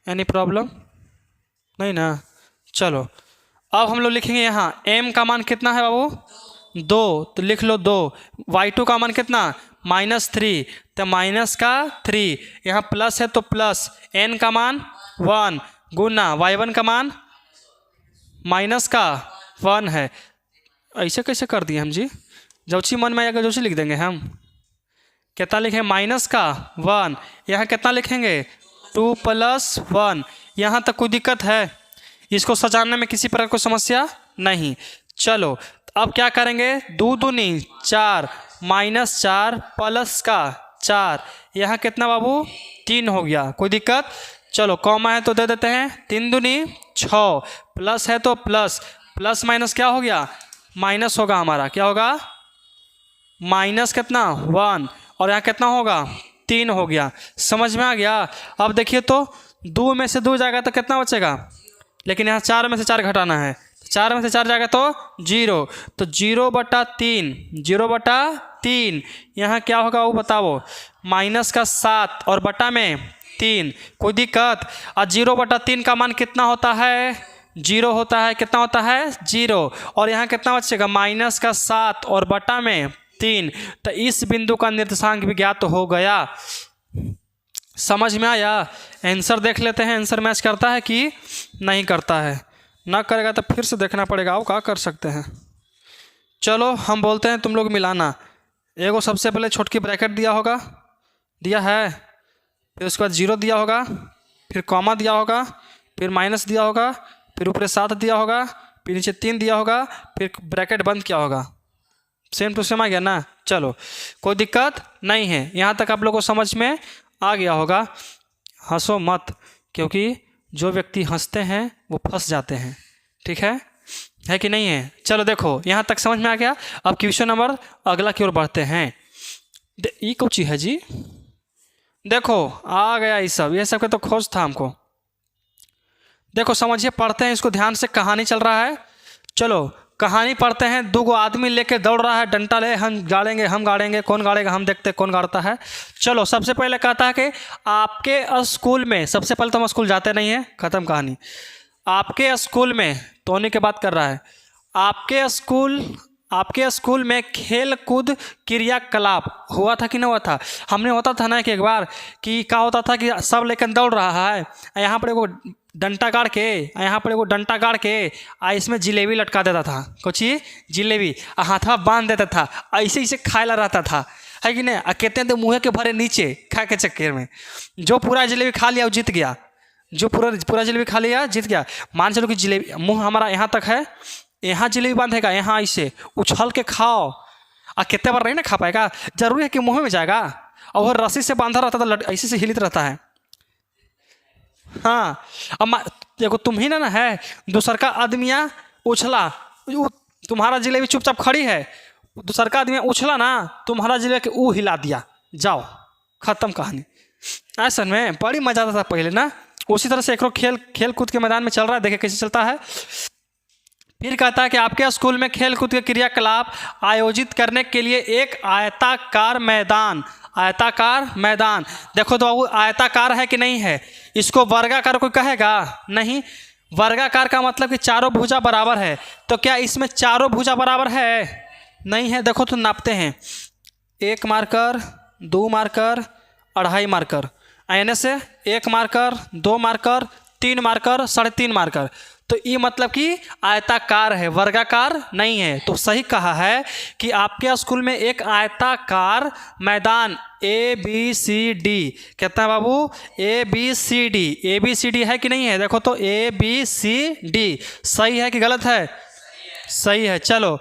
एनी प्रॉब्लम नहीं ना? चलो अब हम लोग लिखेंगे यहाँ m का मान कितना है बाबू? 2, तो लिख लो 2। y2 का मान कितना -3, तो माइनस का 3, यहाँ प्लस है तो प्लस, n का मान 1 गुना y1 का मान माइनस का 1 है। ऐसे कैसे कर दिए हम जी, जो चीज मन में आएगा जो चीज लिख देंगे हम। कितना लिखें माइनस का 1, यहाँ कितना लिखेंगे 2 + 1। यहाँ तक कोई दिक्कत है, इसको सजाने में किसी प्रकार कोई समस्या नहीं। चलो अब क्या करेंगे, 2 दूनी 4 -4 प्लस का 4, यहाँ कितना बाबू 3 हो गया, कोई दिक्कत। चलो कॉमा है तो दे देते हैं, 3 दूनी 6, प्लस है तो प्लस, प्लस माइनस क्या हो गया माइनस होगा हमारा, क्या होगा माइनस कितना 1, और यहाँ कितना होगा 3 हो गया। समझ में आ गया। अब देखिए तो 2 में से 2 जाएगा तो कितना बचेगा, लेकिन यहाँ 4 में से 4 घटाना है, 4 में से 4 जाएगा तो 0, तो 0/3, 0/3 यहाँ क्या होगा वो बताओ, -7 और बटा में 3, कोई दिक्कत। और 0/3 का मान कितना होता है 0 होता है, कितना होता है 0, और यहाँ कितना बचेगा -7 और बटा में 3, तो इस बिंदु का निर्देशांक भी ज्ञात हो गया। समझ में आया। आंसर देख लेते हैं, आंसर मैच करता है कि नहीं करता है, ना करेगा तो फिर से देखना पड़ेगा, वो क्या कर सकते हैं। चलो हम बोलते हैं तुम लोग मिलाना। एगो सबसे पहले छोटकी ब्रैकेट दिया होगा, दिया है, फिर उसके बाद 0 दिया होगा, फिर कॉमा दिया होगा, फिर माइनस दिया होगा, फिर ऊपर 7 दिया होगा, फिर नीचे 3 दिया होगा, फिर ब्रैकेट बंद किया होगा। सेम टू सेम आ गया ना। चलो कोई दिक्कत नहीं है, यहाँ तक आप लोगों को समझ में आ गया होगा। हंसो मत, क्योंकि जो व्यक्ति हंसते हैं वो फंस जाते हैं, ठीक है कि नहीं है। चलो देखो यहाँ तक समझ में आ गया। अब क्वेश्चन नंबर अगला की ओर बढ़ते हैं। ये कौन चीज़ है जी, देखो आ गया ये सब के तो खोज था हमको। देखो समझिए, पढ़ते हैं इसको ध्यान से, कहानी चल रहा है। चलो कहानी पढ़ते हैं। 2 आदमी लेके दौड़ रहा है, डंटा ले, हम गाड़ेंगे, कौन गाड़ेगा हम देखते कौन गाड़ता है। चलो सबसे पहले कहता है कि आपके स्कूल में, सबसे पहले तो हम स्कूल जाते नहीं हैं, ख़त्म कहानी। आपके स्कूल में, टोनी की बात कर रहा है, आपके स्कूल में खेल कूद क्रियाकलाप हुआ था कि नहीं हुआ था। हमने होता था ना कि एक बार कि क्या होता था कि सब लेकर दौड़ रहा है, यहाँ पर एगो डंटा गाड़ के, यहाँ पर एगो डंटा गाड़ के इसमें जिलेबी लटका देता था, कुछ जिलेबी हाथवा बांध देता था, ऐसे ऐसे खाए ला रहता था, है कि नहीं। कहते हैं तो मुँह के भरे नीचे खा के चक्कर में जो पूरा जिलेबी खा लिया वो जीत गया, जो पूरा जिलेबी खा लिया जीत गया। मान चलो कि जिलेबी मुँह हमारा यहाँ तक है, यहाँ जिलेबी बांधेगा, यहाँ ऐसे उछल के खाओ, और कितने बार नहीं ना खा पाएगा, जरूरी है कि मुँह में जाएगा। और वो रस्सी से बांधा रहता था, ऐसे से हिलित रहता है। हाँ अब देखो तुम ही ना है, दूसर का आदमिया उछला, तुम्हारा जिलेबी चुपचाप खड़ी है, दूसर का आदमी उछला ना, तुम्हारा जिलेबी वो हिला दिया, जाओ खत्म कहानी। ऐसा में बड़ी मजा आता था पहले ना। उसी तरह से एक खेल कूद के मैदान में चल रहा है, देखे कैसे चलता है। फिर कहता है कि आपके स्कूल में खेल कूद के क्रियाकलाप आयोजित करने के लिए एक आयताकार मैदान, देखो तो बाबू आयताकार है कि नहीं है। इसको वर्गाकार कोई कहेगा नहीं, वर्गाकार का मतलब कि चारों भुजा बराबर है, तो क्या इसमें चारों भुजा बराबर है नहीं है। देखो तो नापते हैं, 1 मार्कर, 2 मार्कर, 2.5 मार्कर, आने से 1 मार्कर, 2 मार्कर, 3 मार्कर, 3.5 मार्कर, तो ये मतलब कि आयताकार है, वर्गाकार नहीं है। तो सही कहा है कि आपके स्कूल में एक आयताकार मैदान ABCD, कहता है बाबू ABCD है कि नहीं है। देखो तो ABCD सही है कि गलत है, सही है। चलो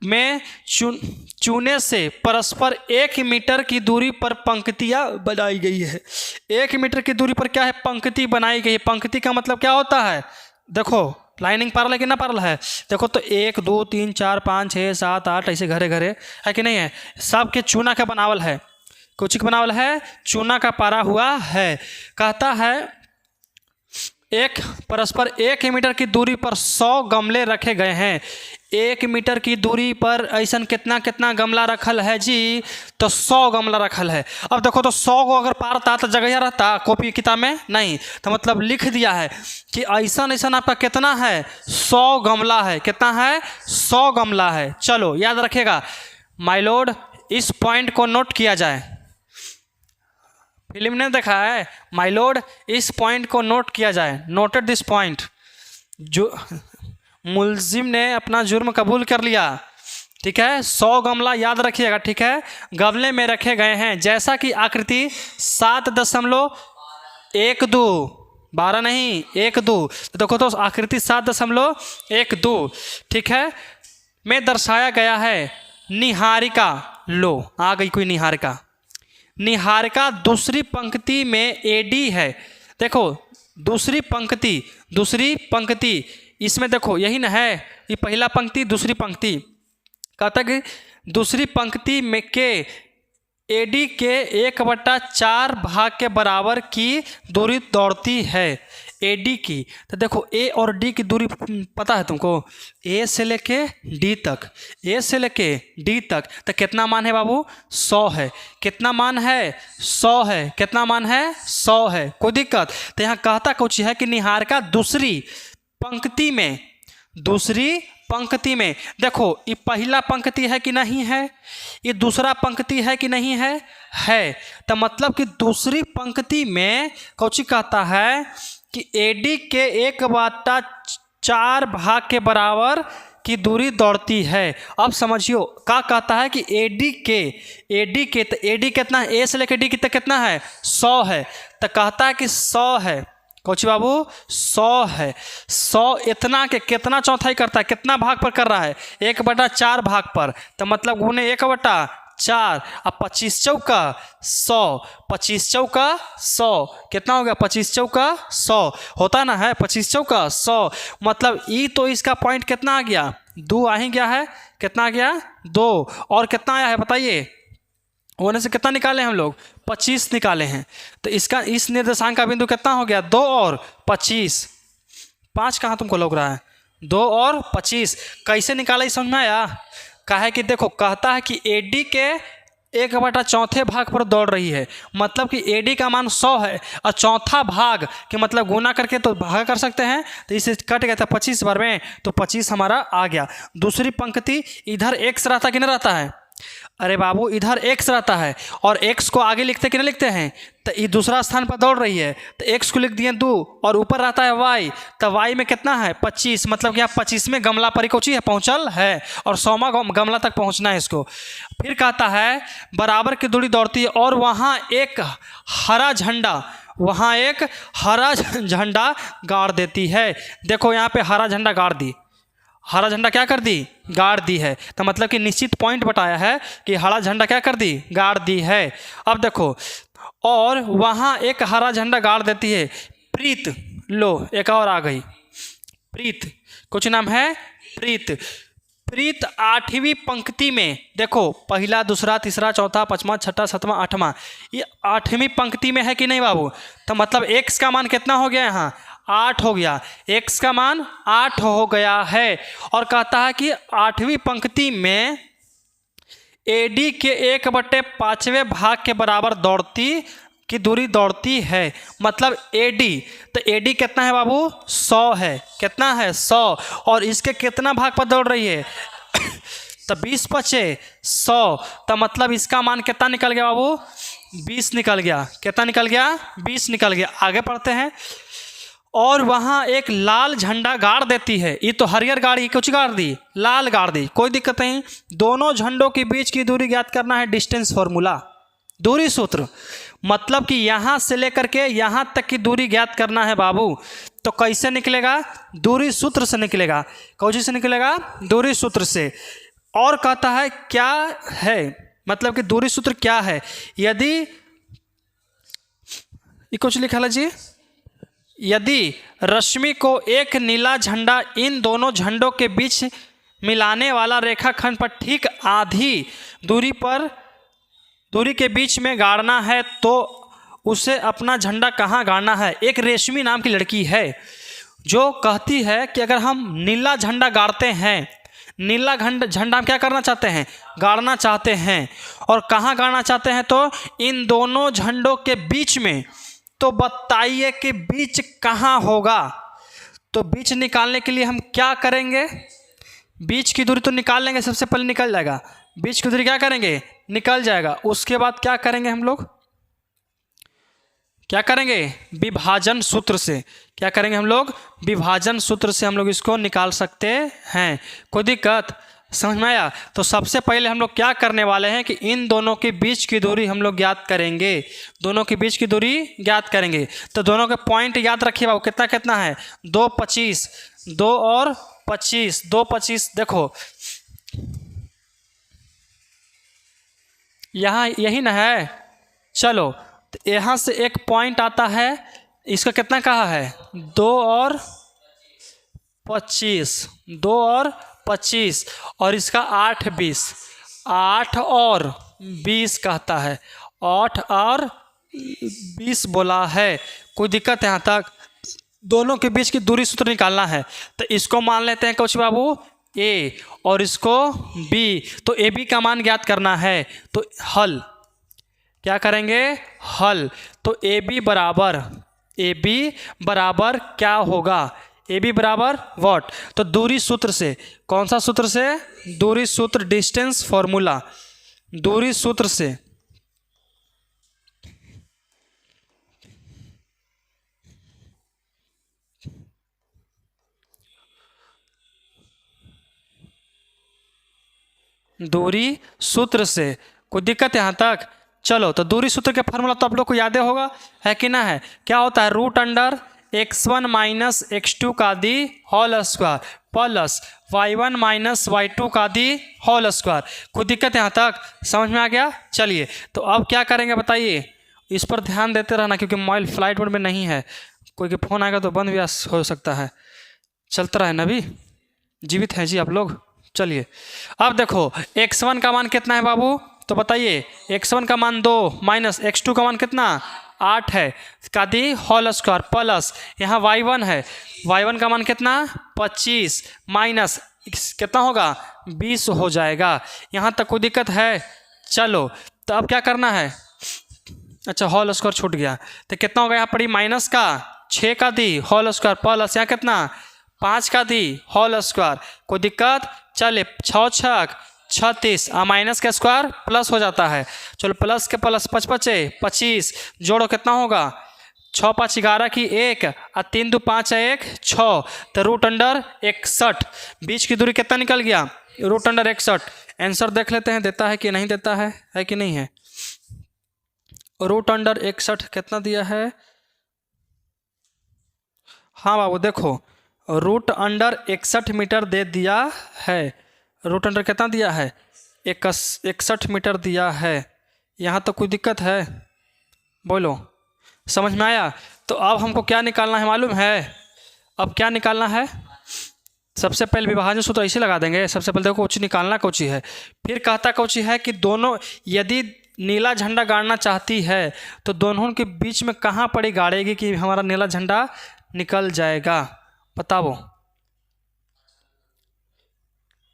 में चूने से परस्पर 1 मीटर की दूरी पर पंक्तियां बनाई गई है। 1 मीटर की दूरी पर क्या है, पंक्ति बनाई गई है। पंक्ति का मतलब क्या होता है, देखो लाइनिंग पारल है कि ना पारल है। देखो तो 1 2 3 4 5 6 7 8 ऐसे घरे है कि नहीं है। सब के चूना का बनावल है, कुछ का बनावल है, चूना का पारा हुआ है। कहता है एक परस्पर 1 मीटर की दूरी पर 100 गमले रखे गए हैं। 1 मीटर की दूरी पर ऐसा कितना कितना गमला रखल है जी? तो 100 गमला रखल है। अब देखो तो 100 को अगर पार था तो जगह रहता कॉपी किताब में नहीं, तो मतलब लिख दिया है कि ऐसा ऐसा आपका कितना है? 100 गमला है। कितना है? 100 गमला है। चलो याद रखेगा माय लॉर्ड, इस पॉइंट को नोट किया जाए। फिल्म ने देखा है माय लॉर्ड, इस पॉइंट को नोट किया जाए। Noted this point. जो मुलजिम ने अपना जुर्म कबूल कर लिया, ठीक है। 100 गमला याद रखिएगा, ठीक है। गमले में रखे गए हैं जैसा कि आकृति 7.12 12 नहीं 12, तो देखो तो आकृति 7.12 ठीक है में दर्शाया गया है। निहारिका, लो आ गई कोई निहारिका। निहारिका दूसरी पंक्ति में एडी है। देखो दूसरी पंक्ति इसमें देखो यही ना है, ये पहला पंक्ति दूसरी पंक्ति। कहता कि दूसरी पंक्ति में के एडी के 1/4 भाग के बराबर की दूरी दौड़ती है। एडी की, तो देखो ए और डी की दूरी पता है तुमको? ए से लेके डी तक, ए से लेके डी तक, तो कितना मान है बाबू? 100 है। कितना मान है? 100 है। कितना मान है? 100 है। कोई दिक्कत? तो यहाँ कहता कुछ है कि निहारिका दूसरी पंक्ति में देखो ये पहला पंक्ति है कि नहीं है, ये दूसरा पंक्ति है कि नहीं है, है। तो मतलब कि दूसरी पंक्ति में कौची कहता है कि एडी के 1/4 भाग के बराबर की दूरी दौड़ती है। अब समझियो क्या कहता है कि एडी के तो एडी कितना है? ए से लेकर डी तक कितना है? 100 है। तो कहता है कि 100 है। कौची बाबू? 100 है। 100 इतना के कितना चौथाई करता है? कितना भाग पर कर रहा है? 1/4 भाग पर। तो मतलब गुने 1/4। अब 25 चौका 100, 25 चौका 100 कितना हो गया? 25 चौका 100 होता ना है, 25 चौका 100। मतलब ई तो इसका पॉइंट कितना आ गया? 2 आ ही गया है। कितना आ गया? 2। और कितना आया है बताइए? होने से कितना निकाले हम लोग? 25 निकाले हैं। तो इसका इस निर्देशांक का बिंदु कितना हो गया? 2 और 25। 5 कहाँ तुमको लग रहा है? 2 और 25 कैसे निकाला ही समझ में आया? कहा कि देखो कहता है कि एडी के 1/4 भाग पर दौड़ रही है। मतलब कि एडी का मान 100 है और चौथा भाग के मतलब गुना करके तो भाग कर सकते हैं, तो इसे कट गया था 25 बार में, तो 25 हमारा आ गया। दूसरी पंक्ति इधर x रहता कि नहीं रहता है? अरे बाबू इधर x रहता है और x को आगे लिखते कि नहीं लिखते हैं? तो ये दूसरा स्थान पर दौड़ रही है तो x को लिख दिए 2 और ऊपर रहता है y, तो y में कितना है? 25। मतलब कि यहाँ 25वें गमला पर कोची है? पहुँचल है और 100वां गमला तक पहुँचना है इसको। फिर कहता है बराबर की दूरी दौड़ती है और वहाँ एक हरा झंडा गाड़ देती है। देखो यहाँ पे हरा झंडा गाड़ दी। हरा झंडा क्या कर दी? गाड़ दी है। तो मतलब कि निश्चित पॉइंट बताया है कि हरा झंडा क्या कर दी? गाड़ दी है। अब देखो और वहाँ एक हरा झंडा गाड़ देती है प्रीत। लो एक और आ गई प्रीत। कुछ नाम है प्रीत। प्रीत 8वीं पंक्ति में देखो पहला दूसरा तीसरा चौथा पांचवा छठा सातवां आठवां, ये 8वीं पंक्ति में है कि नहीं बाबू? तो मतलब x का मान कितना हो गया? यहाँ 8 हो गया। x का मान 8 हो गया है। और कहता है कि 8वीं पंक्ति में एडी के 1/5वें भाग के बराबर की दूरी दौड़ती है। मतलब एडी, तो एडी कितना है बाबू? 100 है। कितना है? 100। और इसके कितना भाग पर दौड़ रही है? तो 20 बचे 100। तो मतलब इसका मान कितना निकल गया बाबू? 20 निकल गया। कितना निकल गया? 20 निकल गया। आगे पढ़ते हैं। और वहाँ एक लाल झंडा गाड़ देती है। ये तो हरियर गाड़ी कुछ गाड़ दी, लाल गाड़ दी, कोई दिक्कत नहीं। दोनों झंडों के बीच की दूरी ज्ञात करना है, डिस्टेंस फॉर्मूला, दूरी सूत्र। मतलब कि यहाँ से लेकर के यहाँ तक की दूरी ज्ञात करना है बाबू। तो कैसे निकलेगा? दूरी सूत्र से निकलेगा। कौन से निकलेगा? दूरी सूत्र से। और कहता है क्या है, मतलब कि दूरी सूत्र क्या है? यदि ये कुछ लिखा है जी, यदि रश्मि को एक नीला झंडा इन दोनों झंडों के बीच मिलाने वाला रेखाखंड पर ठीक आधी दूरी के बीच में गाड़ना है तो उसे अपना झंडा कहाँ गाड़ना है। एक रेशमी नाम की लड़की है जो कहती है कि अगर हम नीला झंडा गाड़ते हैं, नीला झंडा हम क्या करना चाहते हैं, गाड़ना चाहते हैं, और कहाँ गाड़ना चाहते हैं, तो इन दोनों झंडों के बीच में। तो बताइए कि बीच कहाँ होगा। तो बीच निकालने के लिए हम क्या करेंगे, बीच की दूरी तो निकाल लेंगे, सबसे पहले निकल जाएगा, बीच की दूरी क्या करेंगे, निकल जाएगा। उसके बाद क्या करेंगे हम लोग, क्या करेंगे, विभाजन सूत्र से। क्या करेंगे हम लोग, विभाजन सूत्र से हम लोग इसको निकाल सकते हैं। कोई दिक्कत, समझ में आया। तो सबसे पहले हम लोग क्या करने वाले हैं कि इन दोनों के बीच की दूरी हम लोग ज्ञात करेंगे, दोनों के बीच की दूरी ज्ञात करेंगे। तो दोनों के पॉइंट याद रखिए बाबू, कितना कितना है, 2 25, 2 और 25, 2 25। देखो यहाँ यही ना है, चलो तो यहाँ से एक पॉइंट आता है, इसका कितना कहा है, 2 और 25, 2 और 25, और इसका 8 20, 8 और 20 कहता है, 8 और 20 बोला है। कोई दिक्कत है यहाँ तक। दोनों के बीच की दूरी सूत्र निकालना है, तो इसको मान लेते हैं कौश बाबू ए और इसको बी। तो ए बी का मान ज्ञात करना है, तो हल क्या करेंगे, हल। तो ए बी बराबर क्या होगा, ए बी बराबर व्हाट। तो दूरी सूत्र से, कौन सा सूत्र से, दूरी सूत्र, डिस्टेंस फॉर्मूला, दूरी सूत्र से दूरी सूत्र से। कोई दिक्कत है यहाँ तक। चलो तो दूरी सूत्र के फार्मूला तो आप लोग को याद होगा, है कि ना है। क्या होता है, root under x1 minus x2 का the whole square plus y1 minus y2 का दी होल स्क्वायर। कोई दिक्कत यहाँ तक, समझ में आ गया। चलिए तो अब क्या करेंगे बताइए, इस पर ध्यान देते रहना क्योंकि मोबाइल फ्लाइट मोड में नहीं है, कोई के फ़ोन आएगा तो बंद भी हो सकता है। चलता रहे ना, भी जीवित हैं जी आप लोग। चलिए अब देखो x1 का मान कितना है बाबू, तो बताइए x1 का मान 2 माइनस x2 का मान कितना 8 है, का दी होल स्क्वायर प्लस यहाँ y1 है, y1 का मान कितना 25 माइनस कितना होगा 20 हो जाएगा। यहाँ तक कोई दिक्कत है। चलो तो अब क्या करना है, अच्छा होल स्क्वायर छूट गया, तो कितना होगा यहाँ पर माइनस का 6 का दी होल स्क्वायर प्लस यहाँ कितना 5 का दी होल स्क्वायर। कोई दिक्कत, चले 6 छक 36 माइनस का स्क्वायर प्लस हो जाता है। चलो प्लस के प्लस 5 5 25, जोड़ो कितना होगा 6 5 11 की 1 और 3 2 5 1 6, तो रूट अंडर 61। बीच की दूरी कितना निकल गया, रूट अंडर 61। आंसर देख लेते हैं देता है कि नहीं देता है कि नहीं है। रूट अंडर 61 कितना दिया है, हाँ बाबू देखो रूट अंडर 61 मीटर दे दिया है। रूट अंडर कितना दिया है 61 मीटर दिया है। यहाँ तो कोई दिक्कत है, बोलो समझ में आया। तो अब हमको क्या निकालना है मालूम है, अब क्या निकालना है, सबसे पहले विभाजन सूत्र ऐसे लगा देंगे। सबसे पहले देखो कोची निकालना कोची है, फिर कहता कोची है कि दोनों यदि नीला झंडा गाड़ना चाहती है तो दोनों के बीच में कहाँ पड़ी गाड़ेगी कि हमारा नीला झंडा निकल जाएगा, बताओ।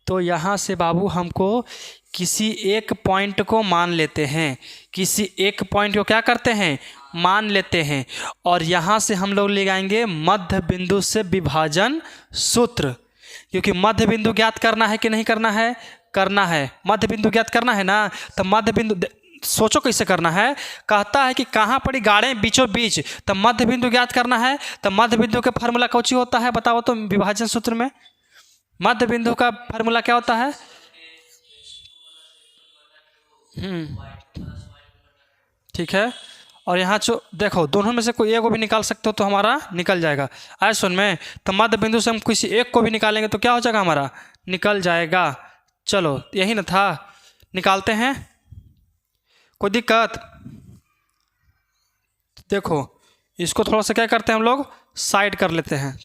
तो यहाँ से बाबू हमको किसी एक पॉइंट को मान लेते हैं, किसी एक पॉइंट को क्या करते हैं मान लेते हैं, और यहाँ से हम लोग ले आएंगे मध्य बिंदु से विभाजन सूत्र, क्योंकि मध्य बिंदु ज्ञात करना है कि नहीं करना है, करना है। मध्य बिंदु ज्ञात करना है ना, तो मध्य बिंदु सोचो कैसे करना है, कहता है कि कहाँ पड़ी गाड़ें बीचों बीच, तो मध्य बिंदु ज्ञात करना है। तो मध्य बिंदु का फार्मूला कौची होता है बताओ तो, विभाजन सूत्र में मध्य बिंदु का फार्मूला क्या होता है, ठीक है। और यहाँ जो देखो दोनों में से कोई एक को भी निकाल सकते हो तो हमारा निकल जाएगा। आए सुन में, तो मध्य बिंदु से हम किसी एक को भी निकालेंगे तो क्या हो जाएगा हमारा निकल जाएगा। चलो यही ना था, निकालते हैं, कोई दिक्कत। देखो इसको थोड़ा सा क्या करते हैं हम लोग साइड कर लेते हैं,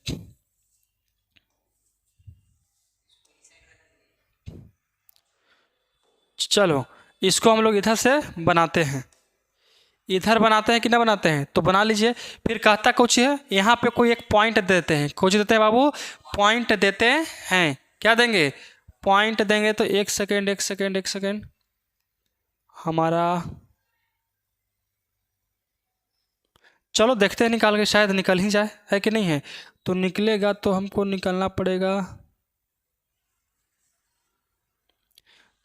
चलो इसको हम लोग इधर से बनाते हैं, इधर बनाते हैं कि ना बनाते हैं, तो बना लीजिए। फिर कहता कुछ है, यहाँ पे कोई एक पॉइंट देते हैं, कुछ देते हैं बाबू, पॉइंट देते हैं। क्या देंगे? पॉइंट देंगे। तो एक सेकेंड हमारा, चलो देखते हैं निकाल के, शायद निकल ही जाए, है कि नहीं है। तो निकलेगा तो हमको निकलना पड़ेगा।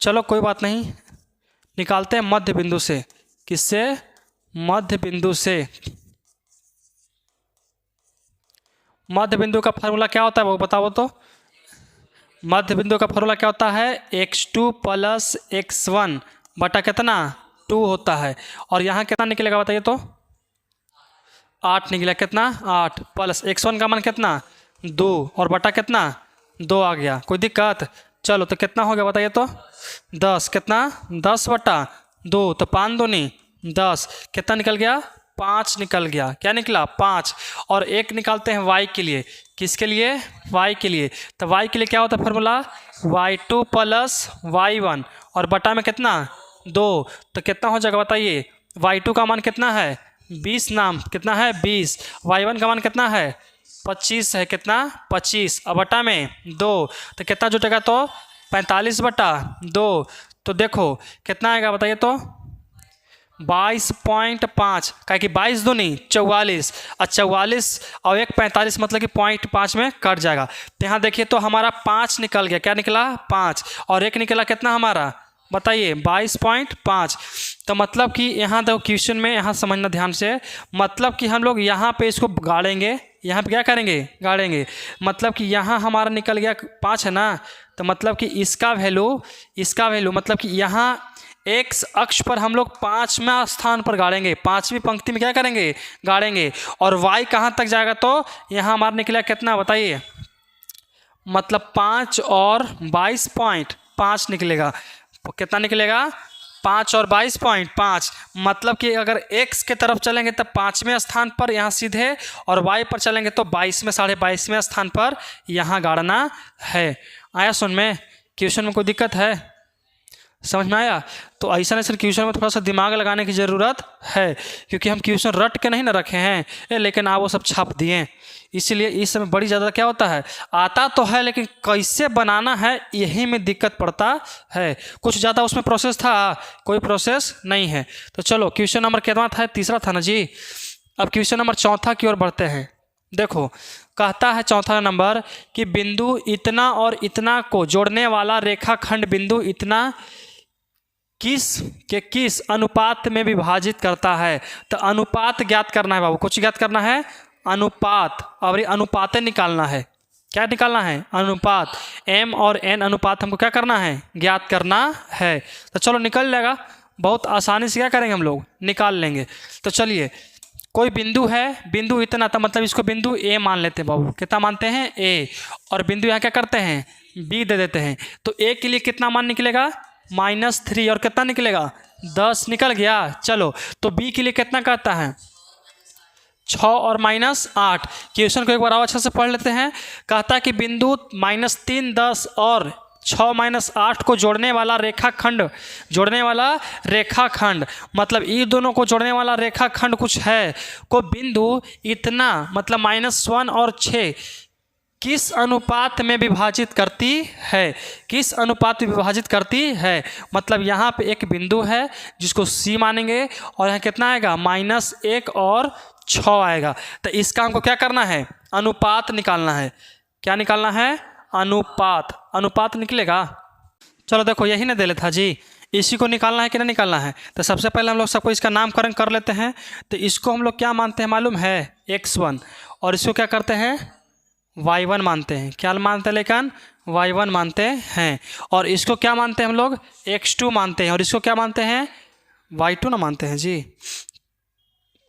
चलो कोई बात नहीं, निकालते हैं मध्य बिंदु से। किससे? मध्य बिंदु से। मध्य बिंदु का फार्मूला क्या होता है वो बताओ तो। मध्य बिंदु का फार्मूला क्या होता है? x2 प्लस x1 बटा कितना? 2 होता है। और यहाँ कितना निकलेगा बताइए तो? 8 निकला। कितना? 8 प्लस x1 का मान कितना? 2 और बटा कितना? 2 आ गया। कोई दिक्कत? चलो तो कितना हो गया बताइए तो? 10। कितना? 10 बटा 2, तो 5 दूनी 10। कितना निकल गया? 5 निकल गया। क्या निकला? 5। और एक निकालते हैं y के लिए। किसके लिए? y के लिए। तो y के लिए क्या होता है फार्मूला? y2 प्लस y1 और बटा में कितना? 2। तो कितना हो जाएगा बताइए? y2 का मान कितना है? 20 नाम। कितना है? 20। y1 का मान कितना है? 25 है। कितना? 25। अब बटा में 2, तो कितना जुटेगा तो? 45 बटा 2। तो देखो कितना आएगा बताइए तो? 22.5। क्या कि 22 दूनी 44 और 44 और एक 45 मतलब कि 0.5 में कट जाएगा। तो यहाँ देखिए तो हमारा 5 निकल गया। क्या निकला? 5। और एक निकला कितना हमारा बताइए? 22.5। तो मतलब कि यहाँ देखो क्वेश्चन में, यहाँ समझना ध्यान से, मतलब कि हम लोग यहाँ पे इसको गाड़ेंगे। यहाँ पे क्या करेंगे? गाड़ेंगे। मतलब कि यहाँ हमारा निकल गया 5 है ना, तो मतलब कि इसका वैल्यू मतलब कि यहाँ एक्स अक्ष पर हम लोग 5वें स्थान पर गाड़ेंगे, 5वीं पंक्ति में क्या करेंगे? गाड़ेंगे। और वाई कहाँ तक जाएगा? तो यहाँ हमारा निकला कितना बताइए? मतलब 5 और 22.5 निकलेगा। कितना निकलेगा? 5 और 22.5। मतलब कि अगर x के तरफ चलेंगे तब 5वें स्थान पर यहाँ सीधे, और y पर चलेंगे तो 22वें 22.5वें स्थान पर यहाँ गाड़ना है। आया सुन में? क्वेश्चन में कोई दिक्कत है? समझ में आया? तो ऐसा क्वेश्चन में थोड़ा सा दिमाग लगाने की ज़रूरत है, क्योंकि हम क्वेश्चन रट के नहीं ना रखे हैं, लेकिन आप वो सब छाप दिए। इसलिए इस समय बड़ी ज़्यादा क्या होता है, आता तो है लेकिन कैसे बनाना है यही में दिक्कत पड़ता है। कुछ ज़्यादा उसमें प्रोसेस था, कोई प्रोसेस नहीं है। तो चलो क्वेश्चन नंबर कितना था? तीसरा था ना जी। अब क्वेश्चन नंबर चौथा की ओर बढ़ते हैं। देखो कहता है चौथा नंबर कि बिंदु इतना और इतना को जोड़ने वाला रेखाखंड बिंदु इतना किस अनुपात में विभाजित करता है। तो अनुपात ज्ञात करना है बाबू, कुछ ज्ञात करना है, अनुपात। और ये अनुपातें निकालना है। क्या निकालना है? अनुपात। m और n अनुपात हमको क्या करना है? ज्ञात करना है। तो चलो निकल जाएगा, बहुत आसानी से क्या करेंगे हम लोग? निकाल लेंगे। तो चलिए, कोई बिंदु है, बिंदु इतना था, मतलब इसको बिंदु a मान लेते हैं बाबू। कितना मानते हैं? a। और बिंदु यहाँ क्या करते हैं? b दे देते हैं। तो a के लिए कितना मान निकलेगा? -3। और कितना निकलेगा? 10 निकल गया। चलो तो b के लिए कितना कहता है? 6 और -8। क्वेश्चन को एक बार और अच्छे से पढ़ लेते हैं। कहता है कि बिंदु -3, 10 और 6 - 8 को जोड़ने वाला रेखाखंड मतलब ये दोनों को जोड़ने वाला रेखाखंड कुछ है, को बिंदु इतना मतलब -1 और 6 किस अनुपात में विभाजित करती है? किस अनुपात में विभाजित करती है? मतलब यहाँ पे एक बिंदु है जिसको C मानेंगे, और यहाँ कितना आएगा? -1 और 6 आएगा। तो इसका हमको क्या करना है? अनुपात निकालना है। क्या निकालना है? अनुपात। अनुपात निकलेगा। चलो देखो यही ना दे लेता जी, इसी को निकालना है कि नहीं निकालना है। तो सबसे पहले हम लोग सबको इसका नामकरण कर लेते हैं। तो इसको हम लोग क्या मानते हैं मालूम है? x1। और इसको क्या करते हैं? y1 मानते हैं। क्या मानते हैं? लेकिन y1 मानते हैं। और इसको क्या मानते हैं हम लोग? x2 मानते हैं। और इसको क्या मानते हैं? y2 ना मानते हैं जी,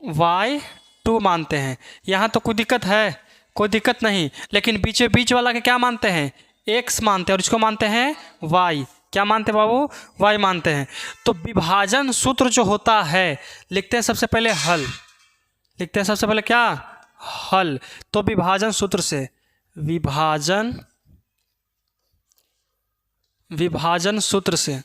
y2 मानते हैं। यहाँ तो कोई दिक्कत है? कोई दिक्कत नहीं। लेकिन बीच वाला के क्या मानते हैं? x मानते हैं। और इसको मानते हैं y। क्या मानते हैं बाबू? y मानते हैं। तो विभाजन सूत्र जो होता है, लिखते हैं सबसे पहले हल। लिखते हैं सबसे पहले क्या? हल। तो विभाजन सूत्र से, विभाजन सूत्र से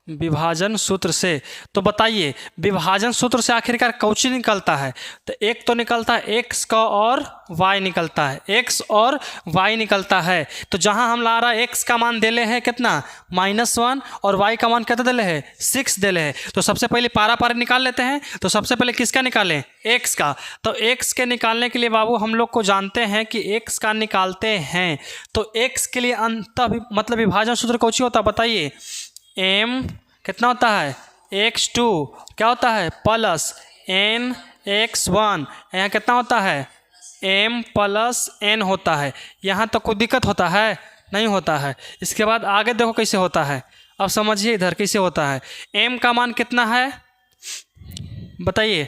विभाजन सूत्र से। तो बताइए विभाजन सूत्र से आखिरकार कौची निकलता है? तो एक तो निकलता है एक्स का और वाई निकलता है, एक्स और वाई निकलता है। तो जहां हम ला रहा है एक्स का मान देले है कितना -1 और वाई का मान कितना देले है 6 देले है। तो सबसे पहले पारा पारा निकाल लेते हैं। तो सबसे पहले किसका निकालें? एक्स का। तो एक्स के निकालने के लिए बाबू हम लोग को जानते हैं कि एक्स का निकालते हैं। तो एक्स के लिए अंत मतलब विभाजन सूत्र कौची होता है बताइए? m कितना होता है x2 क्या होता है प्लस n x1, यहाँ कितना होता है m प्लस n होता है। यहाँ तो कोई दिक्कत होता है नहीं होता है। इसके बाद आगे देखो कैसे होता है, अब समझिए इधर कैसे होता है। m का मान कितना है बताइए?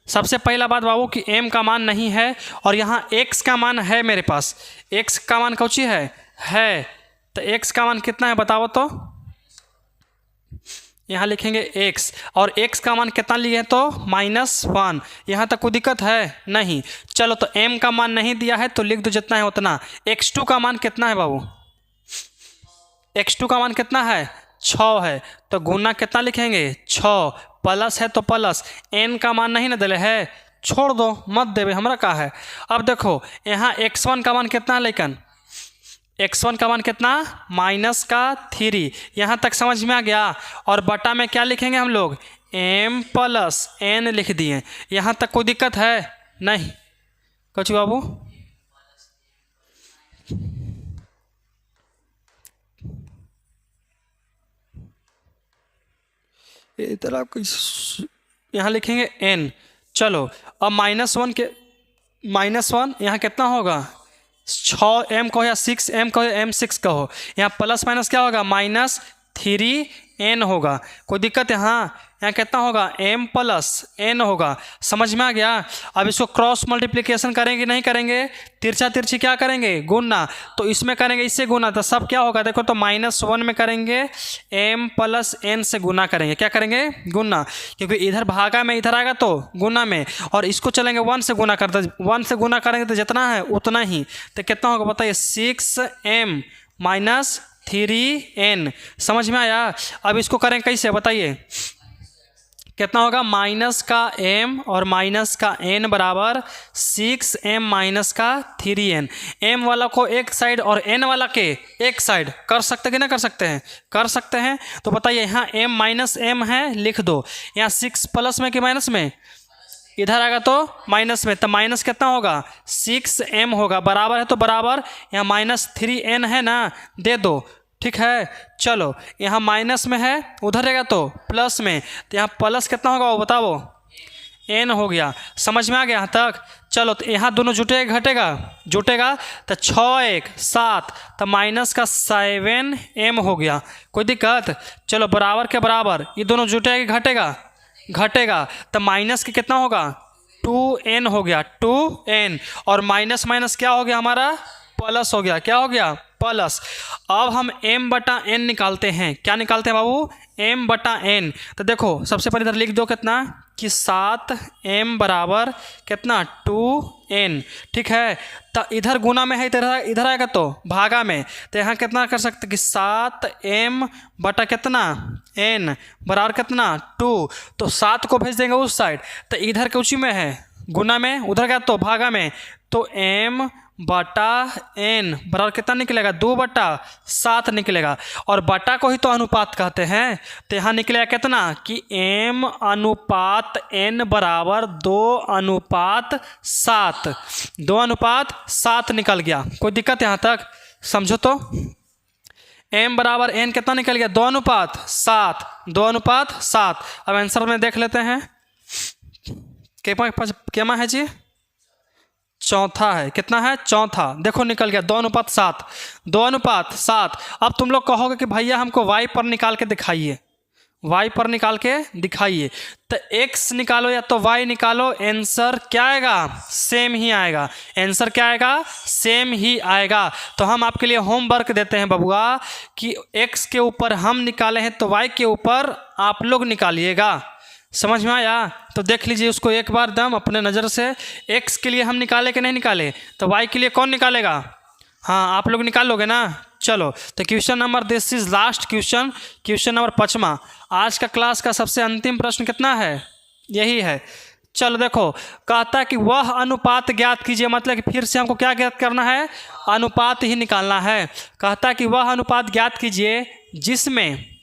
सबसे पहला बात बाबू कि m का मान नहीं है और यहाँ x का मान है मेरे पास। x का मान कौची है तो x का मान कितना है बताओ तो? यहाँ लिखेंगे x और x का मान कितना लिए तो -1। यहाँ तक कोई दिक्कत है नहीं। चलो तो m का मान नहीं दिया है तो लिख दो जितना है उतना। x2 का मान कितना है बाबू? x2 का मान कितना है 6 है। तो गुना कितना लिखेंगे 6 प्लस है तो प्लस n का मान नहीं ना दिले है, छोड़ दो मत देवे हमरा का है। अब देखो यहाँ x1 का मान कितना है लेकिन x1 का मान कितना -3। यहाँ तक समझ में आ गया। और बटा में क्या लिखेंगे हम लोग m प्लस n लिख दिए। यहाँ तक कोई दिक्कत है नहीं कुछ बाबू? इधर यहाँ लिखेंगे n। चलो अब -1 यहाँ कितना होगा 6m कहो या 6m कहो या m6 कहो, यहाँ प्लस माइनस क्या होगा -3n होगा। कोई दिक्कत है? यहाँ कितना होगा m प्लस n होगा। समझ में आ गया? अब इसको क्रॉस मल्टीप्लिकेशन करेंगे नहीं करेंगे? तिरछा तिरछी क्या करेंगे गुना। तो इसमें करेंगे इससे गुना तो सब क्या होगा देखो तो -1 में करेंगे m प्लस n से गुना करेंगे। क्या करेंगे गुना, क्योंकि इधर भागा में इधर आएगा तो गुना में, और इसको चलेंगे 1 से गुना करते 1 से गुना करेंगे तो जितना है उतना ही। तो कितना होगा बताइए 6m - 3n। समझ में आया? अब इसको करें कैसे बताइए? कितना होगा माइनस का m और माइनस का n बराबर 6m - 3n। m वाला को एक साइड और n वाला के एक साइड कर सकते कि ना कर सकते हैं? कर सकते हैं। तो बताइए यहाँ m -m है लिख दो, यहाँ 6 प्लस में कि माइनस में? इधर आएगा तो माइनस में। तो माइनस कितना होगा 6m होगा, बराबर है तो बराबर यहाँ -3n है ना, दे दो ठीक है। चलो यहाँ माइनस में है उधर रहेगा तो प्लस में, तो यहाँ प्लस कितना होगा वो बताओ n हो गया। समझ में आ गया यहाँ तक? चलो तो यहाँ दोनों जुटेगा जुटेगा तो 6 1 7 तो माइनस का 7m हो गया। कोई दिक्कत? चलो बराबर के बराबर ये दोनों जुटेगा घटेगा तो माइनस के कितना होगा 2n हो गया 2n, और माइनस माइनस क्या हो गया हमारा प्लस हो गया। क्या हो गया प्लस। अब हम m/n निकालते हैं। क्या निकालते हैं बाबू? m/n। तो देखो सबसे पहले इधर लिख दो कितना कि 7m बराबर कितना 2n। ठीक है। तो इधर गुना में है इधर आएगा तो भागा में, तो यहाँ कितना कर सकते कि 7m बटा कितना n बराबर कितना 2। तो 7 को भेज देंगे उस साइड, तो इधर के उसी में है गुना में, उधर गया तो भागा में, तो m बटा n बराबर कितना निकलेगा 2/7 निकलेगा। और बटा को ही तो अनुपात कहते हैं, तो यहाँ निकलेगा कितना कि m अनुपात n बराबर 2:7। 2:7 निकल गया। कोई दिक्कत यहाँ तक? समझो तो m बराबर n कितना निकल गया 2:7। 2:7। अब आंसर में देख लेते हैं केमा है जी, चौथा है। कितना है चौथा, देखो निकल गया 2:7। 2:7। अब तुम लोग कहोगे कि भैया हमको y पर निकाल के दिखाइए, y पर निकाल के दिखाइए। तो x निकालो या तो y निकालो, आंसर क्या आएगा सेम ही आएगा। आंसर क्या आएगा सेम ही आएगा। तो हम आपके लिए होमवर्क देते हैं बबुआ कि x के ऊपर हम निकाले हैं तो y के ऊपर आप लोग निकालिएगा। समझ में आया? तो देख लीजिए उसको एक बार दम अपने नज़र से। x के लिए हम निकाले कि नहीं निकाले, तो y के लिए कौन निकालेगा हाँ, आप लोग निकाल लोगे ना। चलो, तो question number this is last question, question number 5वां। आज का क्लास का सबसे अंतिम प्रश्न कितना है? यही है। चलो देखो, कहता है कि वह अनुपात ज्ञात कीजिए, मतलब कि फिर से हमको क्या ज्ञात करना है? अनुपात ही निकालना है। कहता है कि वह अनुपात ज्ञात कीजिए जिसमें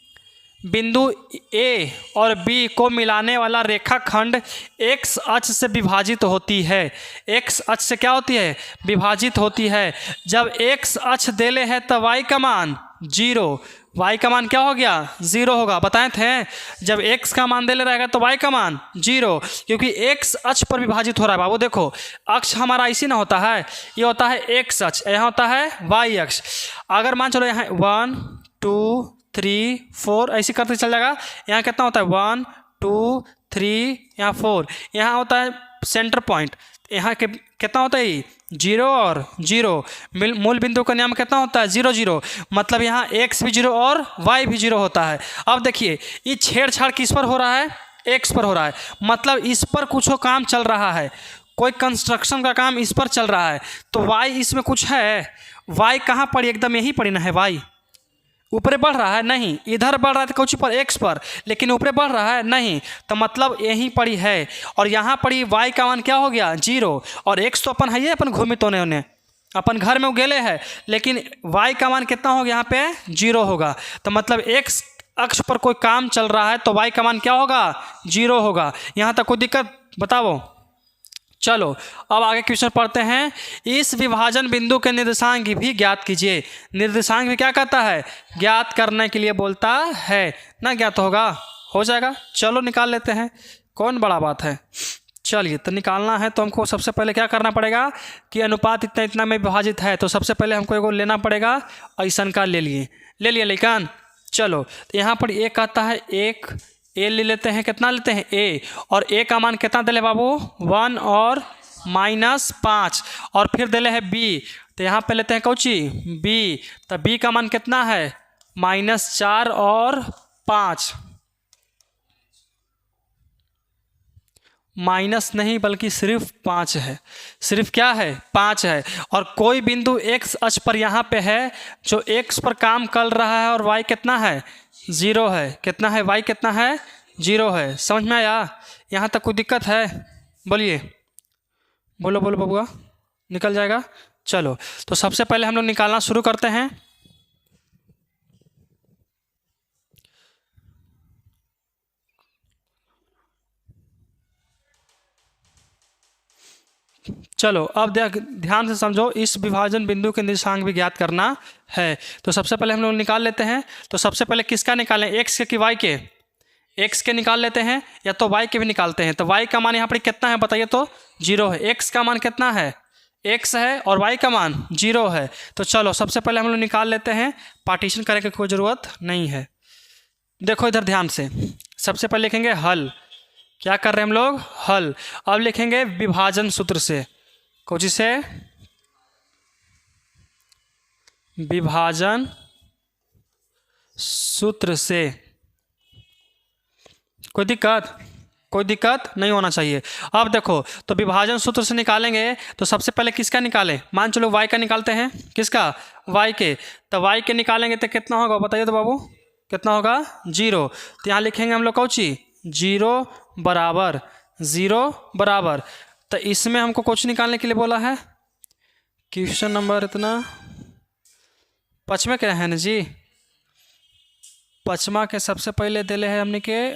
बिंदु ए और बी को मिलाने वाला रेखाखंड एक्स अक्ष से विभाजित होती है। एक्स अक्ष से क्या होती है? विभाजित होती है। जब एक्स अक्ष देले है तो वाई का मान 0, वाई का मान क्या हो गया? 0 होगा। बताए थे जब एक्स का मान देले रहेगा तो वाई का मान 0, क्योंकि एक्स अक्ष पर विभाजित हो रहा है। बाबू देखो, अक्ष हमारा इसी ना होता है, ये होता है एक्स अक्ष, यहाँ होता है वाई अक्ष। अगर मान चलो यहाँ 1 2 3 4 ऐसे करते चल जाएगा। यहाँ कितना होता है? 1 2 3, यहाँ 4, यहाँ होता है सेंटर पॉइंट। यहाँ के कितना होता है? 0 और 0। मूल बिंदु का नाम कितना होता है? 0 0। मतलब यहाँ x भी 0 और y भी 0 होता है। अब देखिए, ये छेड़छाड़ किस पर हो रहा है? x पर हो रहा है। मतलब इस पर कुछ काम चल रहा है, कोई कंस्ट्रक्शन का काम इस पर चल रहा है। तो y इसमें कुछ है। y कहाँ पड़ी? एकदम यही पड़ी ना है। y ऊपर बढ़ रहा है? नहीं। इधर बढ़ रहा है तो कुछ पर x पर, लेकिन ऊपर बढ़ रहा है? नहीं। तो मतलब यहीं पड़ी है। और यहाँ पड़ी y का मान क्या हो गया? 0। और x तो अपन है ही, अपन घूमित होने होने अपन घर में उगेले है, लेकिन y का मान कितना होगा? यहाँ पे 0 होगा। तो मतलब x अक्ष पर कोई काम चल रहा है तो y का मान क्या होगा? 0 होगा। यहाँ तक कोई दिक्कत? बताओ। चलो अब आगे क्वेश्चन पढ़ते हैं। इस विभाजन बिंदु के निर्देशांक भी ज्ञात कीजिए। निर्देशांक भी क्या कहता है? ज्ञात करने के लिए बोलता है ना। ज्ञात होगा, हो जाएगा। चलो निकाल लेते हैं, कौन बड़ा बात है। चलिए, तो निकालना है तो हमको सबसे पहले क्या करना पड़ेगा कि अनुपात इतना इतना में विभाजित है, तो सबसे पहले हमको एगो लेना पड़ेगा। ऐसा का ले लिए लेकिन चलो, तो यहाँ पर एक कहता है, एक ए ले लेते हैं। कितना लेते हैं? ए। और ए का मान कितना दिले बाबू? 1 और -5। और फिर दिले है बी, तो यहाँ पे लेते हैं कौची? बी। तो बी का मान कितना है? -4 और 5। माइनस नहीं बल्कि सिर्फ 5 है। सिर्फ क्या है? 5 है। और कोई बिंदु एक्स अक्ष पर यहाँ पे है जो एक्स पर काम कर रहा है, और वाई कितना है? 0 है। कितना है? वाई कितना है? 0 है। समझ में आया? यहाँ तक कोई दिक्कत है? बोलिए, बोलो बोलो बबुआ, निकल जाएगा। चलो, तो सबसे पहले हम लोग निकालना शुरू करते हैं। चलो अब ध्यान से समझो, इस विभाजन बिंदु के निर्देशांक भी ज्ञात करना है। तो सबसे पहले हम लोग निकाल लेते हैं। तो सबसे पहले किसका निकालें? एक्स के कि वाई के? एक्स के निकाल लेते हैं, या तो वाई के भी निकालते हैं। तो वाई का मान यहाँ पर कितना है बताइए? तो 0 है। एक्स का मान कितना है? एक्स है, और वाई का मान 0 है। तो चलो सबसे पहले हम लोग निकाल लेते हैं, पार्टीशन करने की कोई ज़रूरत नहीं है। देखो इधर ध्यान से, सबसे पहले लिखेंगे हल। क्या कर रहे हैं हम लोग? हल। अब लिखेंगे विभाजन सूत्र से। कौची से? विभाजन सूत्र से। कोई दिक्कत? कोई दिक्कत नहीं होना चाहिए। अब देखो, तो विभाजन सूत्र से निकालेंगे तो सबसे पहले किसका निकालें? मान चलो y का निकालते हैं। किसका? y के। तो y के निकालेंगे तो कितना होगा बताइए तो बाबू? कितना होगा? 0। तो यहाँ लिखेंगे हम लोग कौची? 0 बराबर 0 बराबर। तो इसमें हमको कुछ निकालने के लिए बोला है। क्वेश्चन नंबर इतना 5वां क्या है ना जी? 5वां के सबसे पहले दिले है हमने के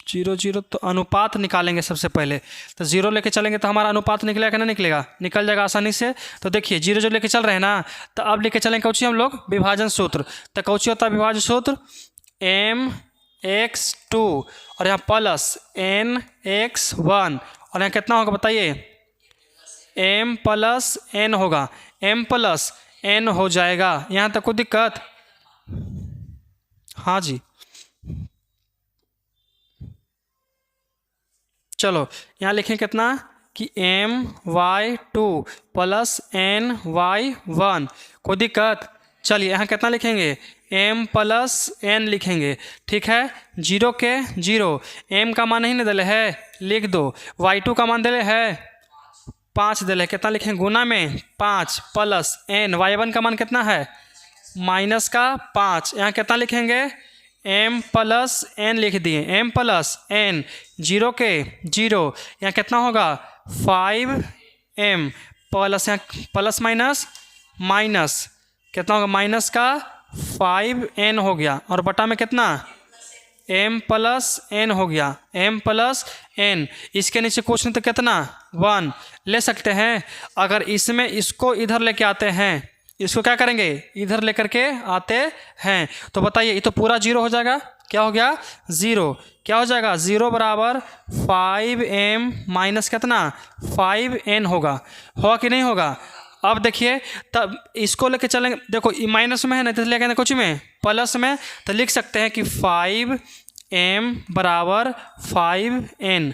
0 0। तो अनुपात निकालेंगे सबसे पहले। तो 0 लेके चलेंगे तो हमारा अनुपात निकलेगा कि नहीं निकलेगा? निकल जाएगा आसानी से। तो देखिए 0 0 लेके चल रहे हैं ना, तो अब लेके चलेंगे कौची हम लोग? विभाजन सूत्र। तो कौची होता है विभाजन सूत्र? mx2 और यहाँ प्लस nx1, और यहाँ कितना होगा बताइए? m प्लस n होगा। m प्लस n हो जाएगा। यहाँ तक कोई दिक्कत? हाँ जी। चलो यहाँ लिखें कितना कि my2 प्लस ny1। कोई दिक्कत? चलिए यहाँ कितना लिखेंगे? m प्लस n लिखेंगे। ठीक है, 0 के 0। m का मान नहीं ना दिले है, लिख दो। y2 का मान दिले है 5 दे रहे, कितना लिखेंगे गुना में 5 प्लस n, y1 का मान कितना है माइनस का 5, यहाँ कितना लिखेंगे m प्लस n लिख दिए, m प्लस n, 0 के 0, यहाँ कितना होगा 5m प्लस, यहाँ प्लस माइनस माइनस कितना होगा माइनस का 5n हो गया, और बटा में कितना m प्लस n हो गया, m प्लस n, इसके नीचे कुछ नहीं तो कितना 1 ले सकते हैं। अगर इसमें इसको इधर लेके आते हैं, इसको क्या करेंगे इधर लेकर के आते हैं, तो बताइए ये तो पूरा 0 हो जाएगा, क्या हो गया 0, क्या हो जाएगा 0 बराबर 5m माइनस कितना 5n होगा कि नहीं होगा। अब देखिए तब इसको लेके चलेंगे, देखो माइनस में है ना तो लेके कुछ में प्लस में, तो लिख सकते हैं कि 5m बराबर 5n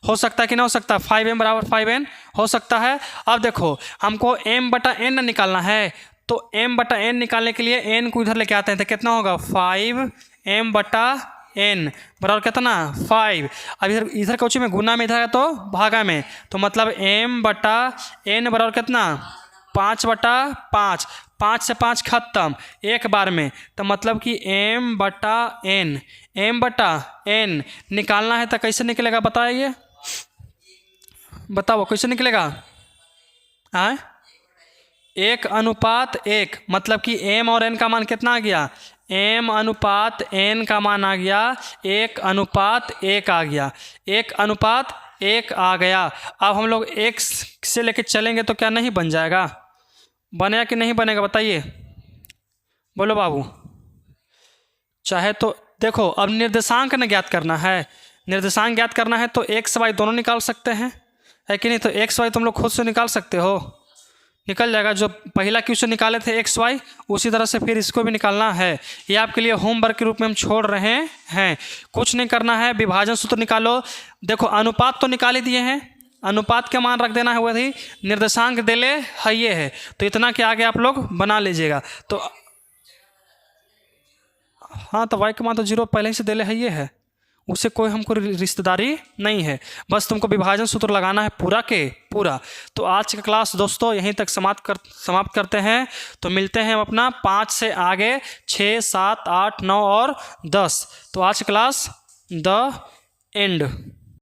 हो सकता है कि ना हो सकता, 5m बराबर 5n हो सकता है। अब देखो हमको m बटा n निकालना है, तो m बटा n निकालने के लिए n को इधर लेके आते हैं, तो कितना होगा 5m बटा n बराबर कितना 5। अब इधर कुछ में गुना में, इधर है तो भागा में, तो मतलब m बटा n बराबर कितना 5 बटा 5, 5 से 5 खत्म एक बार में, तो मतलब कि m बटा n निकालना है, तो कैसे निकलेगा बताइए, बताओ कैसे निकलेगा। 1:1, मतलब कि m और n का मान कितना आ गया, m/n का मान आ गया 1:1 आ गया, 1:1 आ गया। अब हम लोग x से लेके चलेंगे तो क्या नहीं बन जाएगा, बनेगा कि नहीं बनेगा बताइए, बोलो बाबू। चाहे तो देखो अब निर्देशांक न ज्ञात करना है, निर्देशांक ज्ञात करना है तो x y दोनों निकाल सकते हैं, है कि नहीं, तो x y तुम लोग खुद से निकाल सकते हो, निकल जाएगा। जो पहला क्वेश्चन निकाले थे x y, उसी तरह से फिर इसको भी निकालना है। ये आपके लिए होमवर्क के रूप में हम छोड़ रहे हैं, कुछ नहीं करना है। विभाजन सूत्र निकालो, देखो अनुपात तो निकाल ही दिए हैं, अनुपात का मान रख देना है, वही निर्देशांक देले है ये है, तो इतना के आगे आप लोग बना लीजिएगा। तो हाँ, तो y का मान तो 0 पहले ही से देले है ये है, उससे कोई हमको रिश्तेदारी नहीं है, बस तुमको विभाजन सूत्र लगाना है पूरा के पूरा। तो आज का क्लास दोस्तों यहीं तक समाप्त करते हैं। तो मिलते हैं हम अपना 5 से आगे 6, 7, 8, 9 और 10। तो आज क्लास द एंड।